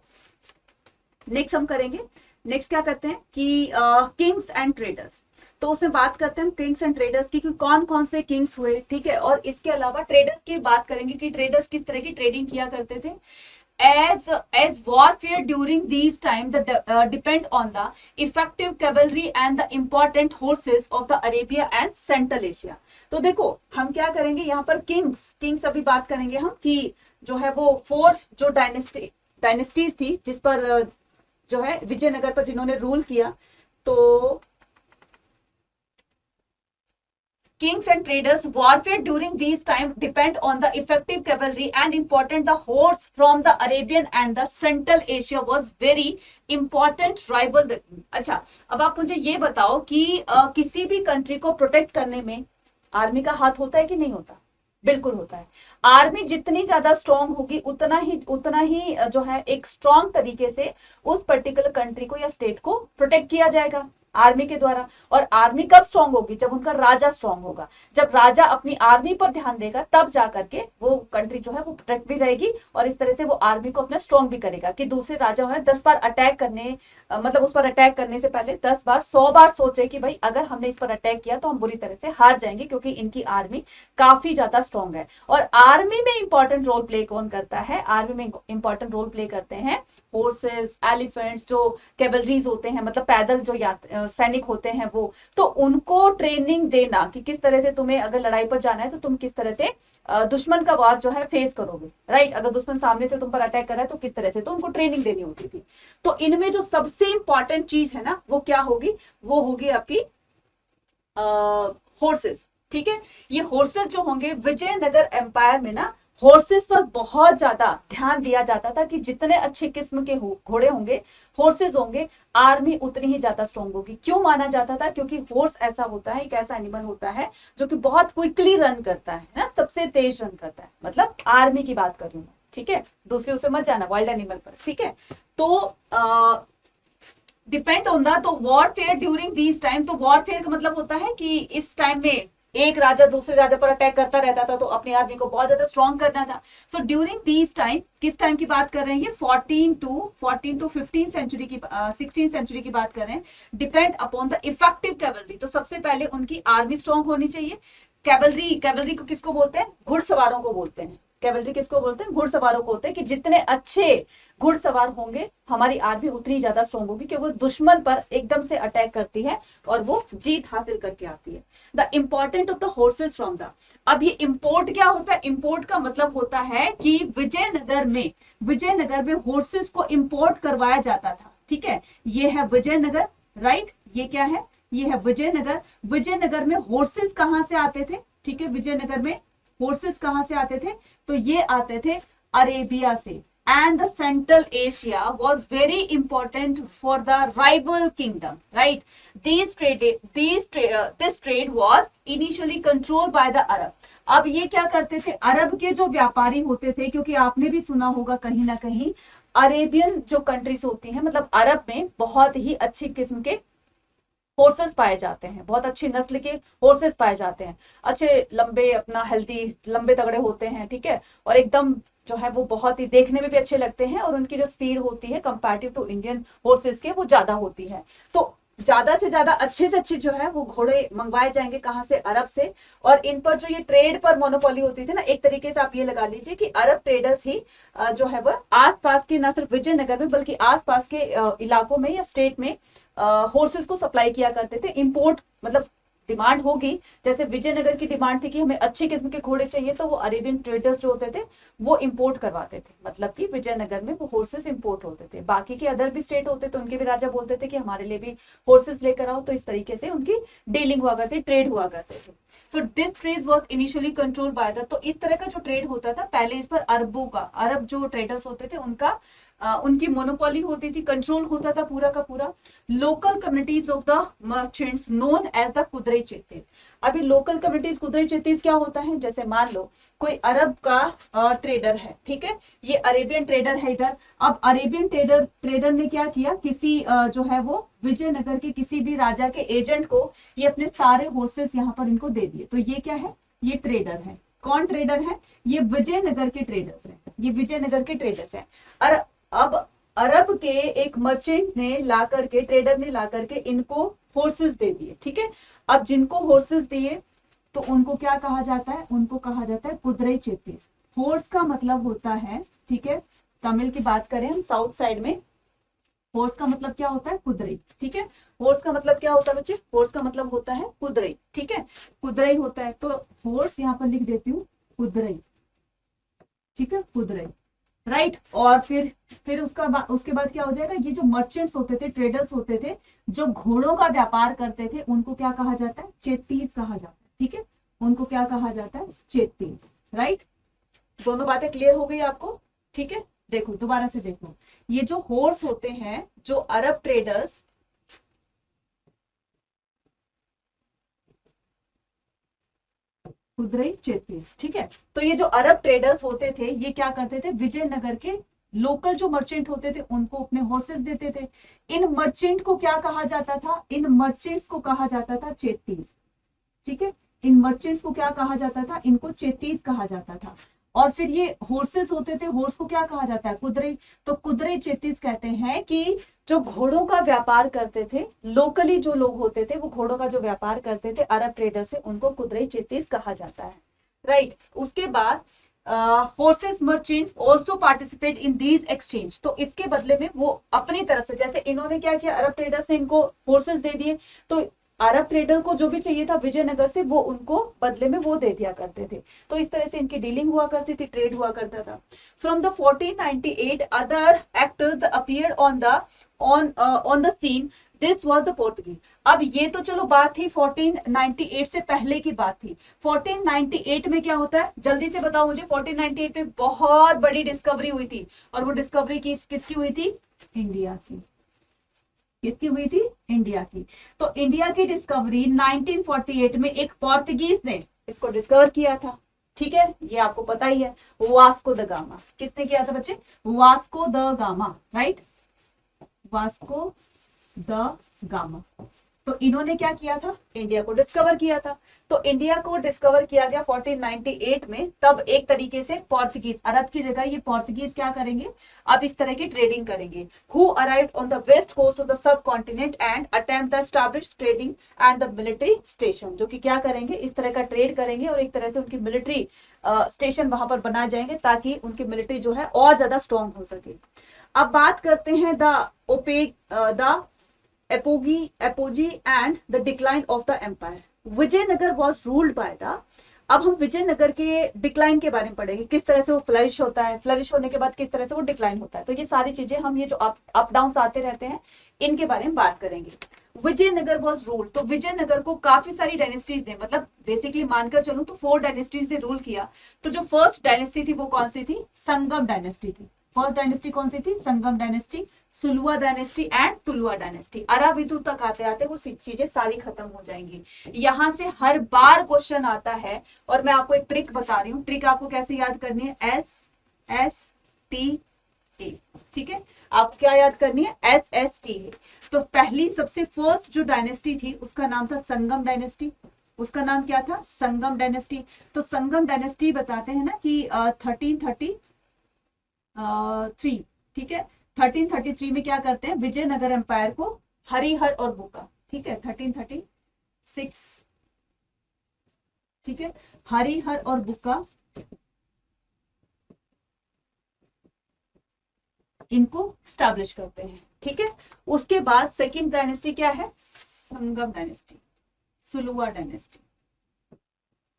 नेक्स्ट हम करेंगे, नेक्स्ट क्या करते हैं कि किंग्स एंड ट्रेडर्स। तो उसमें बात करते हैं किंग्स एंड ट्रेडर्स की, कौन कौन से किंग्स हुए, ठीक है। और इसके अलावा ट्रेडर्स की बात करेंगे कि ट्रेडर्स किस तरह की ट्रेडिंग किया करते थे। As warfare during these time depend on the effective cavalry and the important horses of the Arabia and Central Asia। तो देखो हम क्या करेंगे यहाँ पर, किंग्स अभी बात करेंगे हम कि जो है वो 4 जो डायनेस्टीज थी जिस पर जो है विजयनगर पर जिन्होंने रूल किया। तो Kings and traders warfare during these time depend on the effective cavalry and important the horse from the Arabian and the Central Asia was very important rival। अच्छा, अब आप मुझे ये बताओ कि किसी भी कंट्री को प्रोटेक्ट करने में आर्मी का हाथ होता है कि नहीं होता? बिल्कुल होता है। आर्मी जितनी ज्यादा स्ट्रांग होगी उतना ही जो है एक स्ट्रांग तरीके से उस पर्टिकुलर कंट्री को या स्टेट को प्रोटेक्ट किया जाएगा, आर्मी के द्वारा। और आर्मी कब स्ट्रांग होगी? जब उनका राजा स्ट्रांग होगा। जब राजा अपनी आर्मी पर ध्यान देगा तब जाकर के वो कंट्री जो है वो प्रोटेक्ट भी रहेगी, और इस तरह से वो आर्मी को अपना स्ट्रांग भी करेगा कि दूसरे राजा है 10 बार अटैक करने मतलब उस पर अटैक करने से पहले 10 बार 100 बार सोचे कि भाई अगर हमने इस पर अटैक किया तो हम बुरी तरह से हार जाएंगे, क्योंकि इनकी आर्मी काफी ज्यादा स्ट्रांग है। और आर्मी में इंपॉर्टेंट रोल प्ले कौन करता है? आर्मी में इंपॉर्टेंट रोल प्ले करते हैं हॉर्सेस, एलिफेंट्स, जो कैवलरीज होते हैं, मतलब पैदल जो सैनिक होते हैं वो। तो उनको ट्रेनिंग देना कि किस तरह से तुम्हें अगर लड़ाई पर जाना है तो तुम किस तरह से दुश्मन का वार जो है फेस करोगे, राइट? अगर दुश्मन सामने से तुम पर अटैक कर रहा है तो किस तरह से, तो उनको ट्रेनिंग देनी होती थी। तो इनमें जो सबसे इंपॉर्टेंट चीज है ना वो क्या होगी? वो होगी आपकी हॉर्सेस। ठीक है, ये हॉर्सेस जो होंगे, विजयनगर एम्पायर में ना हॉर्सेस पर बहुत ज्यादा ध्यान दिया जाता था कि जितने अच्छे किस्म के घोड़े होंगे, हॉर्सेस होंगे, आर्मी उतनी ही ज्यादा स्ट्रांग होगी। क्यों माना जाता था? क्योंकि हॉर्स ऐसा होता है, एक ऐसा एनिमल होता है जो कि बहुत क्विकली रन करता है ना, सबसे तेज रन करता है, मतलब आर्मी की बात कर रही हूँ। ठीक है, दूसरे उसे मत जाना वाइल्ड एनिमल पर। ठीक है, तो डिपेंड ऑन द, तो वॉरफेयर ड्यूरिंग दिस टाइम, तो वॉरफेयर का मतलब होता है कि इस टाइम में एक राजा दूसरे राजा पर अटैक करता रहता था, तो अपनी आर्मी को बहुत ज्यादा स्ट्रांग करना था। सो ड्यूरिंग दिस टाइम, किस टाइम की बात कर रहे हैं? ये 14 टू 15 सेंचुरी की 16 सेंचुरी की बात कर रहे हैं। Depend upon the effective cavalry, तो सबसे पहले उनकी आर्मी स्ट्रांग होनी चाहिए। कैवलरी को किसको बोलते हैं? घुड़सवारों को बोलते हैं। कैवलरी किसको बोलते हैं? घुड़सवारों को होते हैं कि जितने अच्छे घुड़सवार होंगे हमारी आर्मी उतनी ज्यादा स्ट्रांग होगी कि वो दुश्मन पर एकदम से अटैक करती है और वो जीत हासिल करके आती है। The important of the horses from the, अब ये इंपोर्ट क्या होता है? इंपोर्ट का मतलब होता है कि विजयनगर में हॉर्सेस को इंपोर्ट करवाया जाता था। ठीक है, ये है विजयनगर, राइट? ये क्या है? ये है विजयनगर। विजयनगर में हॉर्सेस कहां से आते थे? ठीक है, विजयनगर में हॉर्सेस कहां से आते थे? तो ये आते थे अरेबिया से। And the central Asia was very important for the rival kingdom, right? This trade was initially control by the Arab. अब ये क्या करते थे? अरब के जो व्यापारी होते थे, क्योंकि आपने भी सुना होगा कहीं ना कहीं, अरेबियन जो कंट्रीज होती हैं, मतलब अरब में बहुत ही अच्छी किस्म के हॉर्सेस पाए जाते हैं, बहुत अच्छी नस्ल के हॉर्सेस पाए जाते हैं, अच्छे लंबे, अपना हेल्दी लंबे तगड़े होते हैं। ठीक है, और एकदम जो है वो बहुत ही देखने में भी अच्छे लगते हैं, और उनकी जो स्पीड होती है कंपैरेटिव टू इंडियन हॉर्सेस के वो ज्यादा होती है। तो ज्यादा से ज्यादा अच्छे से अच्छे जो है वो घोड़े मंगवाए जाएंगे कहां से? अरब से। और इन पर जो ये ट्रेड पर मोनोपोली होती थी ना, एक तरीके से आप ये लगा लीजिए कि अरब ट्रेडर्स ही जो है वो आसपास के, न सिर्फ विजयनगर में बल्कि आसपास के इलाकों में या स्टेट में हॉर्सेस को सप्लाई किया करते थे। इंपोर्ट मतलब डिमांड होगी, जैसे विजयनगर की डिमांड थी कि हमें अच्छे किस्म के घोड़े चाहिए, तो वो अरेबियन ट्रेडर्स जो होते थे वो इंपोर्ट करवाते थे, मतलब कि विजयनगर में वो हॉर्सेस इंपोर्ट होते थे। बाकी के अदर भी स्टेट होते थे, उनके भी राजा बोलते थे कि हमारे लिए भी हॉर्सेस लेकर आओ, तो इस तरीके से उनकी डीलिंग हुआ करती, ट्रेड हुआ करते थे। So this trade was initially control by the, तो इस तरह का जो ट्रेड होता था पहले, इस पर अरबों का, अरब जो ट्रेडर्स होते थे उनका उनकी मोनोपोली होती थी, कंट्रोल होता था पूरा का पूरा। Local communities of the merchants known as the Kudirai Chettis. अभी लोकल कम्युनिटीज, कुदरई चेतीस क्या होता है? जैसे मान लो कोई अरब का ट्रेडर है, ठीक है, ये अरेबियन ट्रेडर है इधर। अब अरेबियन ट्रेडर ने क्या किया? किसी जो है वो विजयनगर के किसी भी राजा के एजेंट को ये अपने सारे हॉर्सेस यहाँ पर इनको दे दिए। तो ये क्या है? ये ट्रेडर है। कौन ट्रेडर है? ये विजयनगर के ट्रेडर्स है, ये विजयनगर के ट्रेडर्स है। और अब अरब के एक मर्चेंट ने ला करके, ट्रेडर ने ला करके इनको हॉर्सेस दे दिए। ठीक है, अब जिनको हॉर्सेस दिए तो उनको क्या कहा जाता है? उनको कहा जाता है कुदरई चेतीस। हॉर्स का मतलब होता है, ठीक है, तमिल की बात करें हम साउथ साइड में, हॉर्स का मतलब क्या होता है? कुदरई। ठीक है, हॉर्स का मतलब क्या होता है बच्चे? हॉर्स का मतलब होता है कुदरई। ठीक है, कुदरई होता है, तो हॉर्स यहाँ पर लिख देती हूँ कुदरई। ठीक है, कुदरई, राइट। और फिर उसके बाद क्या हो जाएगा? ये जो मर्चेंट्स होते थे, ट्रेडर्स होते थे, जो घोड़ों का व्यापार करते थे, उनको क्या कहा जाता है? चेतीस कहा जाता है। ठीक है, उनको क्या कहा जाता है? चेतीस, राइट। दोनों बातें क्लियर हो गई आपको? ठीक है, देखो दोबारा से देखो, ये जो हॉर्स होते हैं, जो अरब ट्रेडर्स, कुदरई चेतीस, ठीक है, तो ये जो अरब ट्रेडर्स होते थे ये क्या करते थे? विजयनगर के लोकल जो मर्चेंट होते थे उनको अपने हॉर्सेस देते थे। इन मर्चेंट को क्या कहा जाता था? इन मर्चेंट्स को कहा जाता था चेत्तीस। ठीक है, इन मर्चेंट्स को क्या कहा जाता था? इनको चेत्तीस कहा जाता था। और फिर ये हॉर्सेस होते थे, हॉर्स को क्या कहा जाता है? कुदरे। तो कुदरे चेत्तीस कहते हैं कि जो घोड़ों का व्यापार करते थे, लोकली जो लोग होते थे वो घोड़ों का जो व्यापार करते थे अरब ट्रेडर से, उनको कुदरे चेत्तीस कहा जाता है। राइट। उसके बाद horses merchants also participate in these exchange। तो इसके बदले में वो अपनी तरफ से, जैसे इन्होंने क्या किया, अरब ट्रेडर से इनको horses दे दिए, तो अरब ट्रेडर को जो भी चाहिए था विजयनगर से वो उनको बदले में वो दे दिया करते थे। तो इस तरह से इनकी डीलिंग हुआ करती थी, ट्रेड हुआ करता था। From the 1498 other actors appeared on the scene, this was the Portuguese. अब ये तो चलो बात थी 1498 से पहले की बात थी। 1498 में क्या होता है, जल्दी से बताओ मुझे। 1498 में बहुत बड़ी डिस्कवरी हुई थी, और वो डिस्कवरी किसकी हुई थी? इंडिया की। किसकी हुई थी? इंडिया की। तो इंडिया की डिस्कवरी 1948 में एक पोर्तुगीज ने इसको डिस्कवर किया था। ठीक है, ये आपको पता ही है, वास्को द गामा। किसने किया था बच्चे? Vasco the gamma. Right, Vasco the gamma. तो इन्होंने क्या किया था? इंडिया को डिस्कवर किया था। तो इंडिया को डिस्कवर किया गया 1498 में। तब एक तरीके से पोर्तुगीज, अरब की जगह ये पोर्तुगीज क्या करेंगे? अब इस तरह की ट्रेडिंग करेंगे। Who arrived on the west coast of the subcontinent and attempt the established trading and the military station. जो कि क्या करेंगे? इस तरह का ट्रेड करेंगे और एक तरह से उनकी मिलिट्री स्टेशन वहां पर बनाए जाएंगे, ताकि उनकी मिलिट्री जो है और ज्यादा स्ट्रॉन्ग हो सके। अब बात करते हैं the apogee and the decline of the empire. Vijayanagara was ruled by the. अब हम विजयनगर के डिक्लाइन के बारे में पढ़ेंगे, किस तरह से वो फ्लरिश होता है, फ्लरिश होने के बाद किस तरह से वो डिक्लाइन होता है। तो ये सारी चीजें हम, ये जो अप डाउन आते रहते हैं, इनके बारे में बात करेंगे। विजयनगर वॉज रूल्ड, तो विजयनगर को काफी सारी डायनेस्टीज ने, मतलब बेसिकली मानकर चलूं तो 4 डायनेस्टीज ने रूल किया। तो जो फर्स्ट डायनेस्टी थी वो कौन सी थी? संगम डायनेस्टी थी। फर्स्ट डायनेस्टी कौन सी थी? Sangama dynasty, Saluva dynasty and Tuluva dynasty. Aravidu तक आते आते वो चीजें सारी खत्म हो जाएंगी। यहां से हर बार क्वेश्चन आता है, और मैं आपको एक ट्रिक बता रही हूँ। ट्रिक आपको कैसे याद करनी है? SSTA। ठीक है, आपको क्या याद करनी है? SSTA। तो पहली सबसे फर्स्ट जो डायनेस्टी थी उसका नाम था संगम डायनेस्टी। उसका नाम क्या था? संगम डायनेस्टी। तो संगम डायनेस्टी बताते हैं ना कि 1333, ठीक है, 1333 में क्या करते हैं? विजयनगर एम्पायर को हरिहर और बुक्का, ठीक है, 1336, ठीक है, हरिहर और बुक्का इनको स्टैब्लिश करते हैं। ठीक है, उसके बाद सेकंड डायनेस्टी क्या है? संगम डायनेस्टी, सुलवा डायनेस्टी।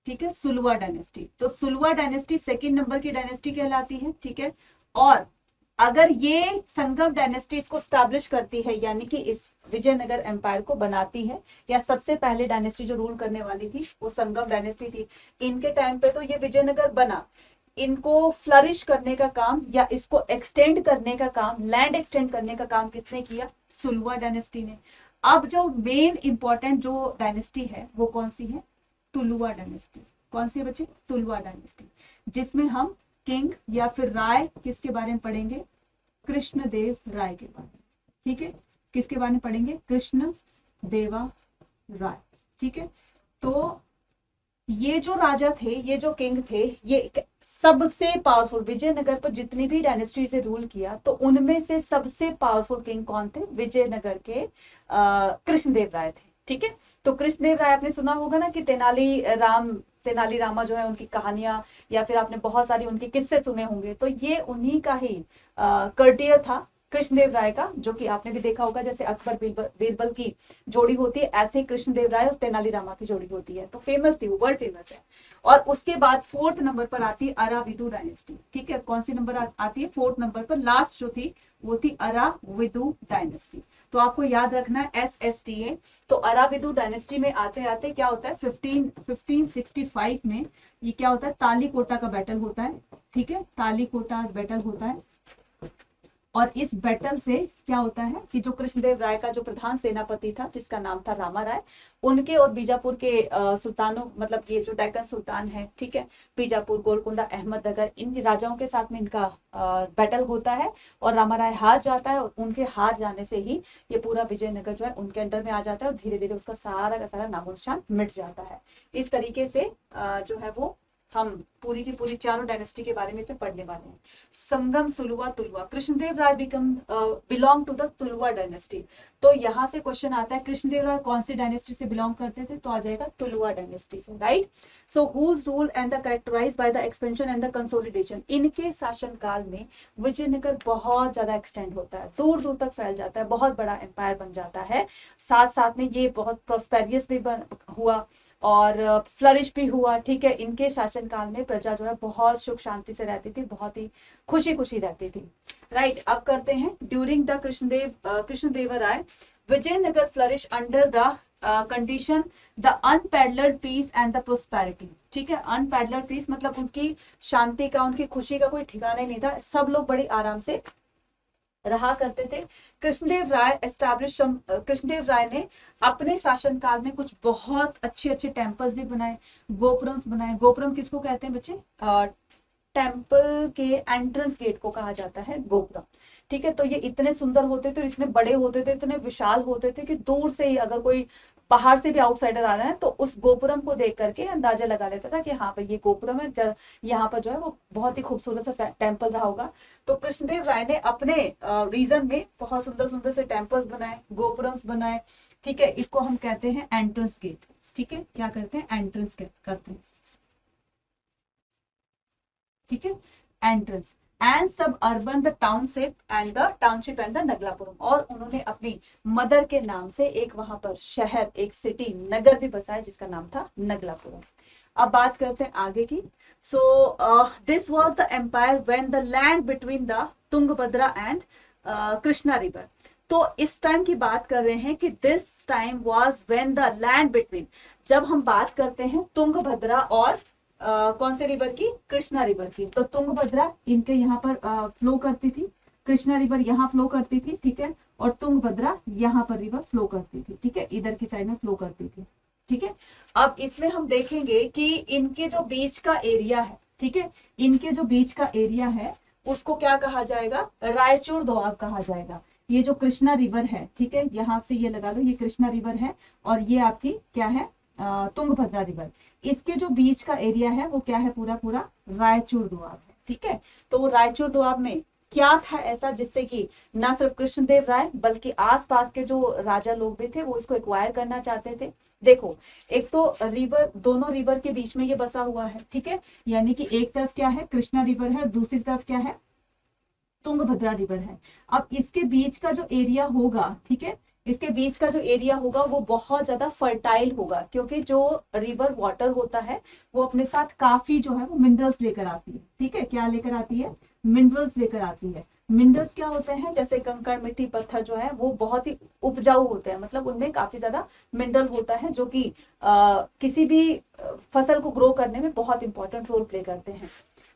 ठीक है, सुलवा डायनेस्टी। तो सुलवा डायनेस्टी सेकंड नंबर की डायनेस्टी कहलाती है। ठीक है, और अगर ये संगम डायनेस्टी इसको स्टैब्लिश करती है, यानी कि इस विजयनगर एम्पायर को बनाती है, या सबसे पहले डायनेस्टी जो रूल करने वाली थी वो संगम डायनेस्टी थी। इनके टाइम पे तो ये विजयनगर बना। इनको फ्लरिश करने का काम या इसको एक्सटेंड करने का काम, लैंड एक्सटेंड करने का काम किसने किया? सुलवा डायनेस्टी ने। अब जो मेन इंपॉर्टेंट जो डायनेस्टी है वो कौन सी है? तुलवा डायनेस्टी। कौन सी है बच्चे? तुलवा डायनेस्टी, जिसमें हम किंग या फिर राय किसके बारे में पढ़ेंगे? कृष्णदेव राय के बारे में। ठीक है, किसके बारे में पढ़ेंगे? कृष्ण देवा राय। ठीक है, तो ये जो राजा थे, ये जो किंग थे, ये सबसे पावरफुल, विजयनगर पर जितनी भी डायनेस्टी से रूल किया तो उनमें से सबसे पावरफुल किंग कौन थे? विजयनगर के कृष्णदेव राय थे। ठीक है, तो कृष्णदेव राय आपने सुना होगा ना कि तेनाली रामा जो है उनकी कहानियां, या फिर आपने बहुत सारी उनके किस्से सुने होंगे। तो ये उन्हीं का ही कर्टियर था कृष्णदेव राय का, जो कि आपने भी देखा होगा, जैसे अकबर बीरबल की जोड़ी होती है, ऐसे ही कृष्णदेव राय और तेनाली रामा की जोड़ी होती है। तो फेमस थी वो, वर्ल्ड फेमस है। और उसके बाद 4th नंबर पर आती है अराविदु डायनेस्टी। ठीक है, कौन सी नंबर आती है? 4th नंबर पर। लास्ट जो थी वो थी अराविदु डायनेस्टी। तो आपको याद रखना है SSTA। तो अराविदु डायनेस्टी में आते आते क्या होता है? 1565 में ये क्या होता है? तालीकोटा का बैटल होता है। ठीक है, तालीकोटा बैटल होता है। और इस बैटल से क्या होता है कि जो कृष्णदेव राय का जो प्रधान सेनापति था जिसका नाम था रामा राय, उनके और बीजापुर के सुल्तानों, मतलब ये जो डेक्कन सुल्तान है, ठीक है, बीजापुर, गोलकुंडा, अहमदनगर, इन राजाओं के साथ में इनका बैटल होता है और रामा राय हार जाता है और उनके हार जाने से ही ये पूरा विजयनगर जो है उनके अंडर में आ जाता है और धीरे धीरे उसका सारा का सारा नामो निशान मिट जाता है। इस तरीके से जो है वो हम पूरी की पूरी चारों डायनेस्टी के बारे में इसमें पढ़ने वाले हैं। संगम, सुलुवा, तुलवा, कृष्णदेव राय बिलोंग टू द तुलवा डायनेस्टी। तो यहाँ से क्वेश्चन आता है कृष्णदेव राय कौन सी डायनेस्टी से बिलोंग करते थे, तो आ जाएगा तुलवा डायनेस्टी से, right. So whose rule and the characterized by the expansion and the consolidation. इनके शासन काल में विजयनगर बहुत ज्यादा एक्सटेंड होता है, दूर दूर तक फैल जाता है, बहुत बड़ा एम्पायर बन जाता है। साथ साथ में ये बहुत प्रोस्पेरियस भी हुआ और फ्लरिश भी हुआ, ठीक है। इनके शासन काल में प्रजा जो है बहुत सुख शांति से रहती थी, बहुत ही खुशी खुशी रहती थी, राइट। अब करते हैं during the Krishnadevaraya Vijayanagara flourish under the condition the unparalleled peace and the prosperity, ठीक है। अनपैरेलल्ड पीस मतलब उनकी शांति का, उनकी खुशी का कोई ठिकाना ही नहीं था, सब लोग बड़ी आराम से रहा करते थे। कृष्णदेव राय ने अपने शासन काल में कुछ बहुत अच्छे अच्छे टेम्पल्स भी बनाए, गोपुरम्स बनाए। गोपुरम किसको कहते हैं बच्चे, टेम्पल के एंट्रेंस गेट को कहा जाता है गोपुरम, ठीक है। तो ये इतने सुंदर होते थे, इतने बड़े होते थे, इतने विशाल होते थे कि दूर से ही अगर कोई बाहर से भी आउटसाइडर आ रहा है तो उस गोपुरम को देख करके अंदाजा लगा लेता था कि हाँ भाई ये गोपुरम है, यहाँ पर जो है वो बहुत ही खूबसूरत सा टेम्पल रहा होगा। तो कृष्णदेव राय ने अपने रीजन में बहुत सुंदर सुंदर से टेम्पल्स बनाए, गोपुरम्स बनाए, ठीक है। इसको हम कहते हैं एंट्रेंस गेट, ठीक है। क्या करते हैं, एंट्रेंस गेट करते हैं, ठीक है, entrance. And suburban the township and the Nagalapuram. और उन्होंने अपनी मदर के नाम से एक वहां पर शहर, एक सिटी, नगर भी बसाया जिसका नाम था नगलापुरम। अब बात करते हैं आगे की। So this was the empire when the land between the Tungabhadra and Krishna river. तो इस टाइम की बात कर रहे हैं कि this time was when the land between, जब हम बात करते हैं तुंगभद्रा और कौन से रिवर की, कृष्णा रिवर की। तो तुंगभद्रा इनके यहाँ पर फ्लो करती थी, कृष्णा रिवर यहाँ फ्लो करती थी, ठीक है, और तुंगभद्रा यहाँ पर रिवर फ्लो करती थी, ठीक है, इधर की साइड में फ्लो करती थी, ठीक है। अब इसमें हम देखेंगे कि इनके जो बीच का एरिया है, ठीक है, इनके जो बीच का एरिया है उसको क्या कहा जाएगा, रायचूर दोआब कहा जाएगा। ये जो कृष्णा रिवर है, ठीक है, यहाँ से ये लगा लो, ये कृष्णा रिवर है और ये आपकी क्या है, तुंगभद्रा रिवर। इसके जो बीच का एरिया है वो क्या है, पूरा पूरा रायचूर दोआब है, ठीक है। तो वो रायचूर दोआब में क्या था ऐसा जिससे कि ना सिर्फ कृष्णदेव राय बल्कि आसपास के जो राजा लोग भी थे वो इसको एक्वायर करना चाहते थे। देखो, एक तो रिवर, दोनों रिवर के बीच में ये बसा हुआ है, ठीक है, यानी कि एक तरफ क्या है, कृष्णा रिवर है, दूसरी तरफ क्या है, तुंगभद्रा रिवर है। अब इसके बीच का जो एरिया होगा, ठीक है, इसके बीच का जो एरिया होगा वो बहुत ज्यादा फर्टाइल होगा, क्योंकि जो रिवर वाटर होता है वो अपने साथ काफी जो है वो मिनरल्स लेकर आती है, ठीक है। क्या लेकर आती है, मिनरल्स लेकर आती है। मिनरल्स क्या होते हैं, जैसे कंकड़, मिट्टी, पत्थर जो है वो बहुत ही उपजाऊ होते हैं, मतलब उनमें काफी ज्यादा मिनरल होता है जो कि किसी भी फसल को ग्रो करने में बहुत इंपॉर्टेंट रोल प्ले करते हैं।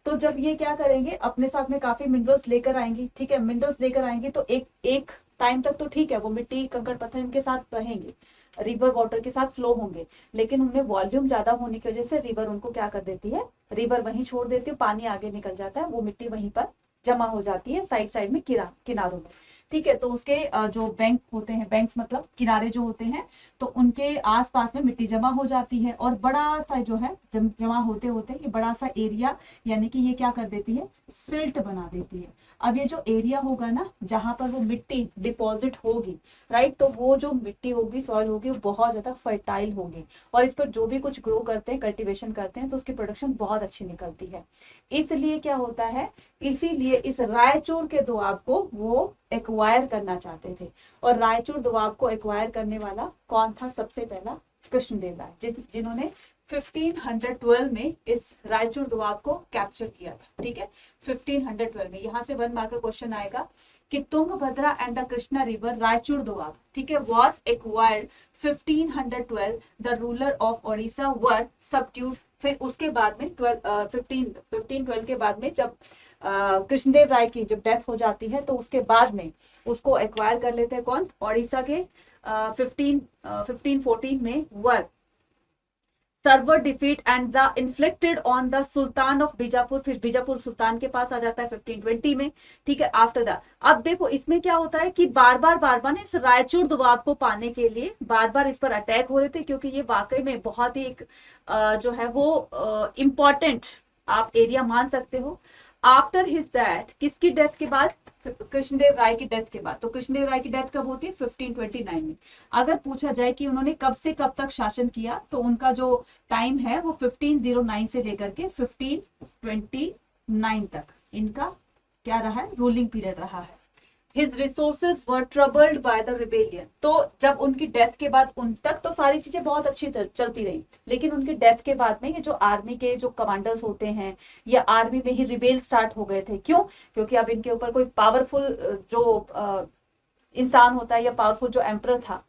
तो जब ये क्या करेंगे, अपने साथ में काफी मिनरल्स लेकर आएंगी, ठीक है, मिनरल्स लेकर आएंगे तो एक टाइम तक तो ठीक है, वो मिट्टी, कंकड़, पत्थर इनके साथ बहेंगे, रिवर वाटर के साथ फ्लो होंगे, लेकिन उनमें वॉल्यूम ज्यादा होने की वजह से रिवर उनको क्या कर देती है, रिवर वहीं छोड़ देती है, पानी आगे निकल जाता है, वो मिट्टी वहीं पर जमा हो जाती है साइड साइड में, किनारों में, ठीक है। तो उसके जो बैंक होते हैं, बैंक्स मतलब किनारे जो होते हैं, तो उनके आसपास में मिट्टी जमा हो जाती है और बड़ा सा जो है जमा होते होते ये बड़ा सा एरिया, यानी कि ये क्या कर देती है, सिल्ट बना देती है। अब ये जो एरिया होगा ना जहां पर वो मिट्टी डिपॉजिट होगी, राइट, तो वो जो मिट्टी होगी, सॉइल होगी, वो बहुत ज्यादा फर्टाइल होगी और इस पर जो भी कुछ ग्रो करते हैं, कल्टीवेशन करते हैं, तो उसकी प्रोडक्शन बहुत अच्छी निकलती है। इसलिए क्या होता है, इसीलिए इस रायचूर के दोआब को वो एक्वायर करना चाहते थे। और रायचूर दोआब को एक्वायर करने वाला कौन था, सबसे पहला कृष्णदेव राय, जिन्होंने 1512 में इस रायचूर दोआब को कैप्चर किया था, ठीक है, 1512 में। यहाँ से 1 मार्क का क्वेश्चन आएगा कि Tungabhadra and the Krishna river Raichur Doab, ठीक है, was acquired 1512, the ruler of Odisha were subdued. फिर उसके बाद में 1512 के बाद में जब कृष्णदेव राय की जब डेथ हो जाती है तो उसके बाद में उसको एक्वायर कर लेते हैं कौन, ओडिशा के 1514 में were severe defeat and the inflicted on the sultan of Bijapur, फिर बीजापुर सुल्तान के पास आ जाता है 1520 में, ठीक है। आफ्टर द, अब देखो इसमें क्या होता है कि बार बार ना इस रायचूर दुआब को पाने के लिए बार बार इस पर अटैक हो रहे थे, क्योंकि ये वाकई में बहुत ही एक जो है वो इम्पॉर्टेंट आप एरिया मान सकते हो। आफ्टर हिज डेथ, किसकी डेथ के बाद, कृष्णदेव राय की डेथ के बाद। तो कृष्णदेव राय की डेथ कब होती है, 1529 में। अगर पूछा जाए कि उन्होंने कब से कब तक शासन किया, तो उनका जो टाइम है वो 1509 से लेकर के 1529 तक इनका क्या रहा है, रूलिंग पीरियड रहा है। His resources were troubled by the rebellion। तो जब उनकी डेथ के बाद उन तक तो सारी चीजें बहुत अच्छी चलती रही, लेकिन उनकी डेथ के बाद में ये जो आर्मी के जो कमांडर्स होते हैं या आर्मी में ही रिबेल स्टार्ट हो गए थे। क्यों, क्योंकि अब इनके ऊपर कोई पावरफुल जो इंसान होता है या पावरफुल जो एम्परर था,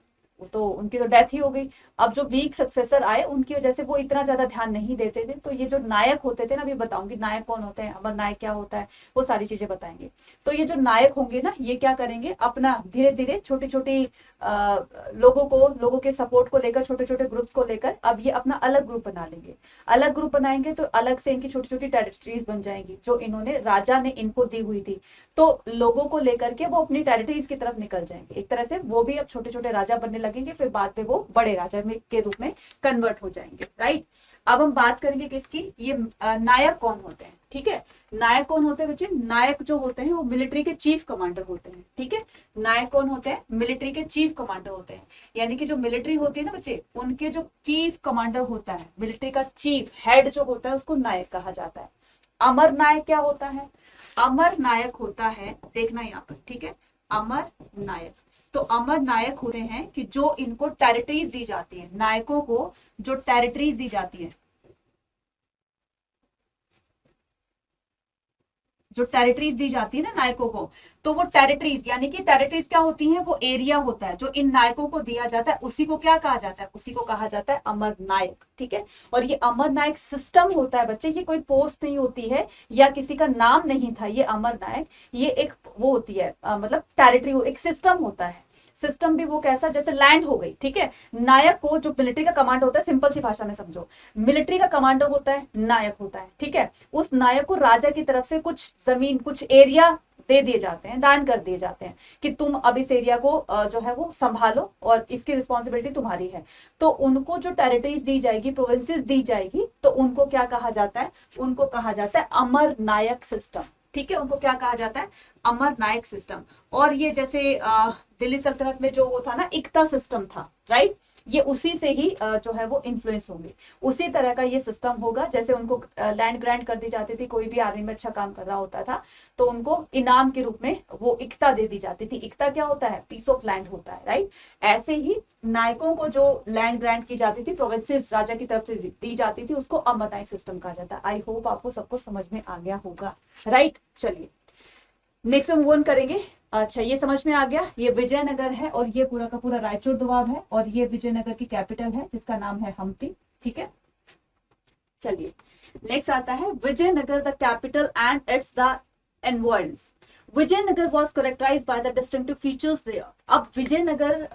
तो उनकी तो डेथ ही हो गई। अब जो वीक सक्सेसर आए उनकी वजह से वो इतना ज्यादा ध्यान नहीं देते थे। तो ये जो नायक होते थे ना, अभी बताऊंगी नायक कौन होते हैं, अमर नायक क्या होता है, वो सारी चीजें बताएंगे। तो ये जो नायक होंगे ना, ये क्या करेंगे, अपना धीरे धीरे छोटी छोटी लोगों के सपोर्ट को लेकर, छोटे छोटे ग्रुप्स को लेकर अब ये अपना अलग ग्रुप बना लेंगे। अलग ग्रुप बनाएंगे तो अलग से इनकी छोटी छोटी टेरिटरीज बन जाएंगी जो इन्होंने, राजा ने इनको दी हुई थी। तो लोगों को लेकर के वो अपनी टेरिटरीज की तरफ निकल जाएंगे। एक तरह से वो भी अब छोटे छोटे राजा बनने लगेंगे, फिर बाद में वो बड़े राजा के रूप में कन्वर्ट हो जाएंगे, राइट। अब हम बात करेंगे किसकी, ये नायक कौन होते हैं, ठीक है। नायक कौन होते हैं बच्चे, नायक जो होते हैं वो मिलिट्री के चीफ कमांडर होते हैं, ठीक है। नायक कौन होते हैं, मिलिट्री के चीफ कमांडर होते हैं। यानी कि जो मिलिट्री होती है ना बच्चे, उनके जो चीफ कमांडर होता है, मिलिट्री का चीफ हेड जो होता है, उसको नायक कहा जाता है। अमर नायक क्या होता है, अमर नायक होता है, देखना यहाँ पर, ठीक है, अमर नायक। तो अमर नायक होते हैं कि जो इनको टेरिटरीज दी जाती है, नायकों को जो टेरिटरीज दी जाती है, जो टेरिटरीज दी जाती है ना नायकों को, तो वो टेरिटरीज, यानी कि टेरिटरीज क्या होती हैं, वो एरिया होता है जो इन नायकों को दिया जाता है, उसी को क्या कहा जाता है, उसी को कहा जाता है अमर नायक, ठीक है। और ये अमर नायक सिस्टम होता है बच्चे, ये कोई पोस्ट नहीं होती है या किसी का नाम नहीं था ये अमर नायक, ये एक वो होती है मतलब टेरिटरी, एक सिस्टम होता है। सिस्टम भी वो कैसा, जैसे लैंड हो गई, ठीक है। नायक को जो मिलिट्री का कमांडर होता है, सिंपल सी भाषा में समझो, मिलिट्री का कमांडर होता है, नायक होता है, ठीक है। उस नायक को राजा की तरफ से कुछ जमीन, कुछ एरिया दे दिए जाते हैं, दान कर दिए जाते हैं कि तुम अब इस एरिया को जो है वो संभालो और इसकी रिस्पॉन्सिबिलिटी तुम्हारी है। तो उनको जो टेरिटरीज दी जाएगी, प्रोविंसेस दी जाएगी, तो उनको क्या कहा जाता है, उनको कहा जाता है अमर नायक सिस्टम, ठीक है। उनको क्या कहा जाता है, अमर नायक सिस्टम। और ये जैसे दिल्ली सल्तनत में जो वो था ना, इक्ता सिस्टम था, राइट, ये उसी से ही जो है वो इन्फ्लुएंस होंगे। उसी तरह का ये सिस्टम होगा, जैसे उनको लैंड ग्रांट कर दी जाती थी, कोई भी आर्मी में अच्छा काम कर रहा होता था तो उनको इनाम के रूप में वो इक्ता दे दी जाती थी। इक्ता क्या होता है, पीस ऑफ लैंड होता है, राइट। ऐसे ही नायकों को जो लैंड ग्रांट की जाती थी, प्रोविंसेस राजा की तरफ से दी जाती थी, उसको अमर नायक सिस्टम कहा जाता है। आई होप आपको सबको समझ में आ गया होगा, राइट। चलिए नेक्स्ट हम वन करेंगे। अच्छा, ये समझ में आ गया, ये विजयनगर है और ये पूरा का पूरा रायचूर दोआब है और ये विजयनगर की कैपिटल है जिसका नाम है हम्पी, ठीक है। चलिए नेक्स्ट आता है Vijayanagara the capital and its the environments. Vijayanagara was characterized by the distinctive features there. अब विजयनगर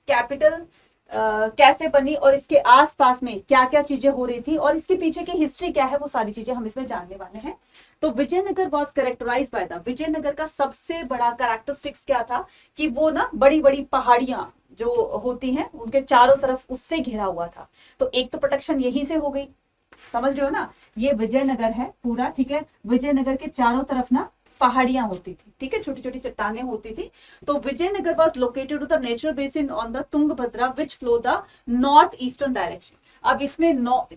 कैपिटल कैसे बनी और इसके आसपास में क्या क्या चीजें हो रही थी और इसके पीछे की हिस्ट्री क्या है, वो सारी चीजें हम इसमें जानने वाले हैं। तो Vijayanagara was characterized by the, Vijayanagara का सबसे बड़ा कैरेक्टरिस्टिक्स क्या था कि वो ना बड़ी बड़ी पहाड़ियां जो होती हैं उनके चारों तरफ उससे घिरा हुआ था। तो एक तो प्रोटेक्शन यहीं से हो गई, समझ रहे हो ना, ये विजयनगर है पूरा, ठीक है। विजयनगर के चारों तरफ ना पहाड़ियां होती थी, ठीक है, छोटी छोटी चट्टानें होती थी। तो Vijayanagara was located the natural basin on the Tungabhadra which flow the north eastern direction. अब इसमें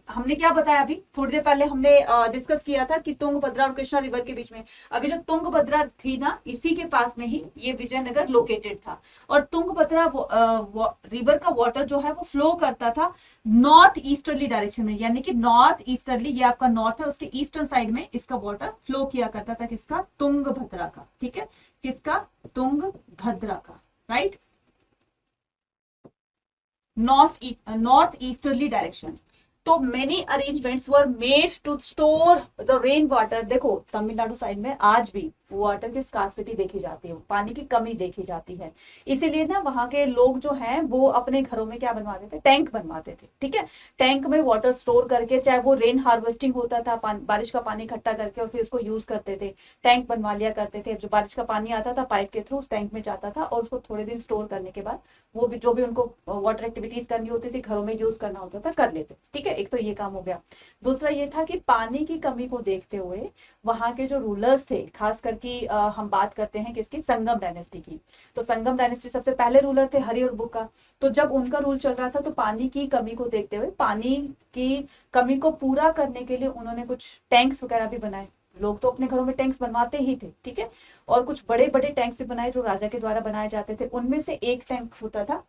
हमने क्या बताया, अभी थोड़ी देर पहले हमने डिस्कस किया था कि तुंगभद्रा और कृष्णा रिवर के बीच में, अभी जो तुंगभद्रा थी ना, इसी के पास में ही ये विजयनगर लोकेटेड था। और तुंगभद्रा रिवर का वाटर जो है वो फ्लो करता था नॉर्थ ईस्टर्ली डायरेक्शन में, यानी कि नॉर्थ ईस्टर्ली, ये आपका नॉर्थ है, उसके ईस्टर्न साइड में इसका वाटर फ्लो किया करता था, किसका, तुंगभद्रा का, ठीक है, किसका, तुंगभद्रा का, राइट, नॉर्थ ईस्टर्ली डायरेक्शन। तो many arrangements were made to store the rain water. देखो तमिलनाडु साइड में आज भी वाटर की स्कार्सिटी देखी जाती है, पानी की कमी देखी जाती है। इसीलिए ना वहां के लोग जो हैं वो अपने घरों में क्या बनवाते थे, टैंक बनवाते थे। ठीक है, टैंक में वाटर स्टोर करके, चाहे वो रेन हार्वेस्टिंग होता था, बारिश का पानी इकट्ठा करके और फिर उसको यूज करते थे, टैंक बनवा लिया करते थे। जो बारिश का पानी आता था पाइप के थ्रू उस टैंक में जाता था और उसको थोड़े दिन स्टोर करने के बाद वो भी जो भी उनको वाटर एक्टिविटीज करनी होती थी, घरों में यूज करना होता था, कर लेते। ठीक है, एक तो ये काम हो गया। दूसरा ये था कि पानी की कमी को देखते हुए वहां के जो रूलर्स थे, खास करके हम बात करते हैं किसकी, संगम डायनेस्टी की। तो संगम डायनेस्टी सबसे पहले रूलर थे हरि और बुक्का। तो जब उनका रूल चल रहा था तो पानी की कमी को देखते हुए, पानी की कमी को पूरा करने के लिए उन्होंने कुछ टैंक्स वगैरह भी बनाए। लोग तो अपने घरों में टैंक्स बनवाते ही थे। ठीक है, और कुछ बड़े बड़े टैंक्स भी बनाए जो राजा के द्वारा बनाए जाते थे। उनमें से एक टैंक होता था,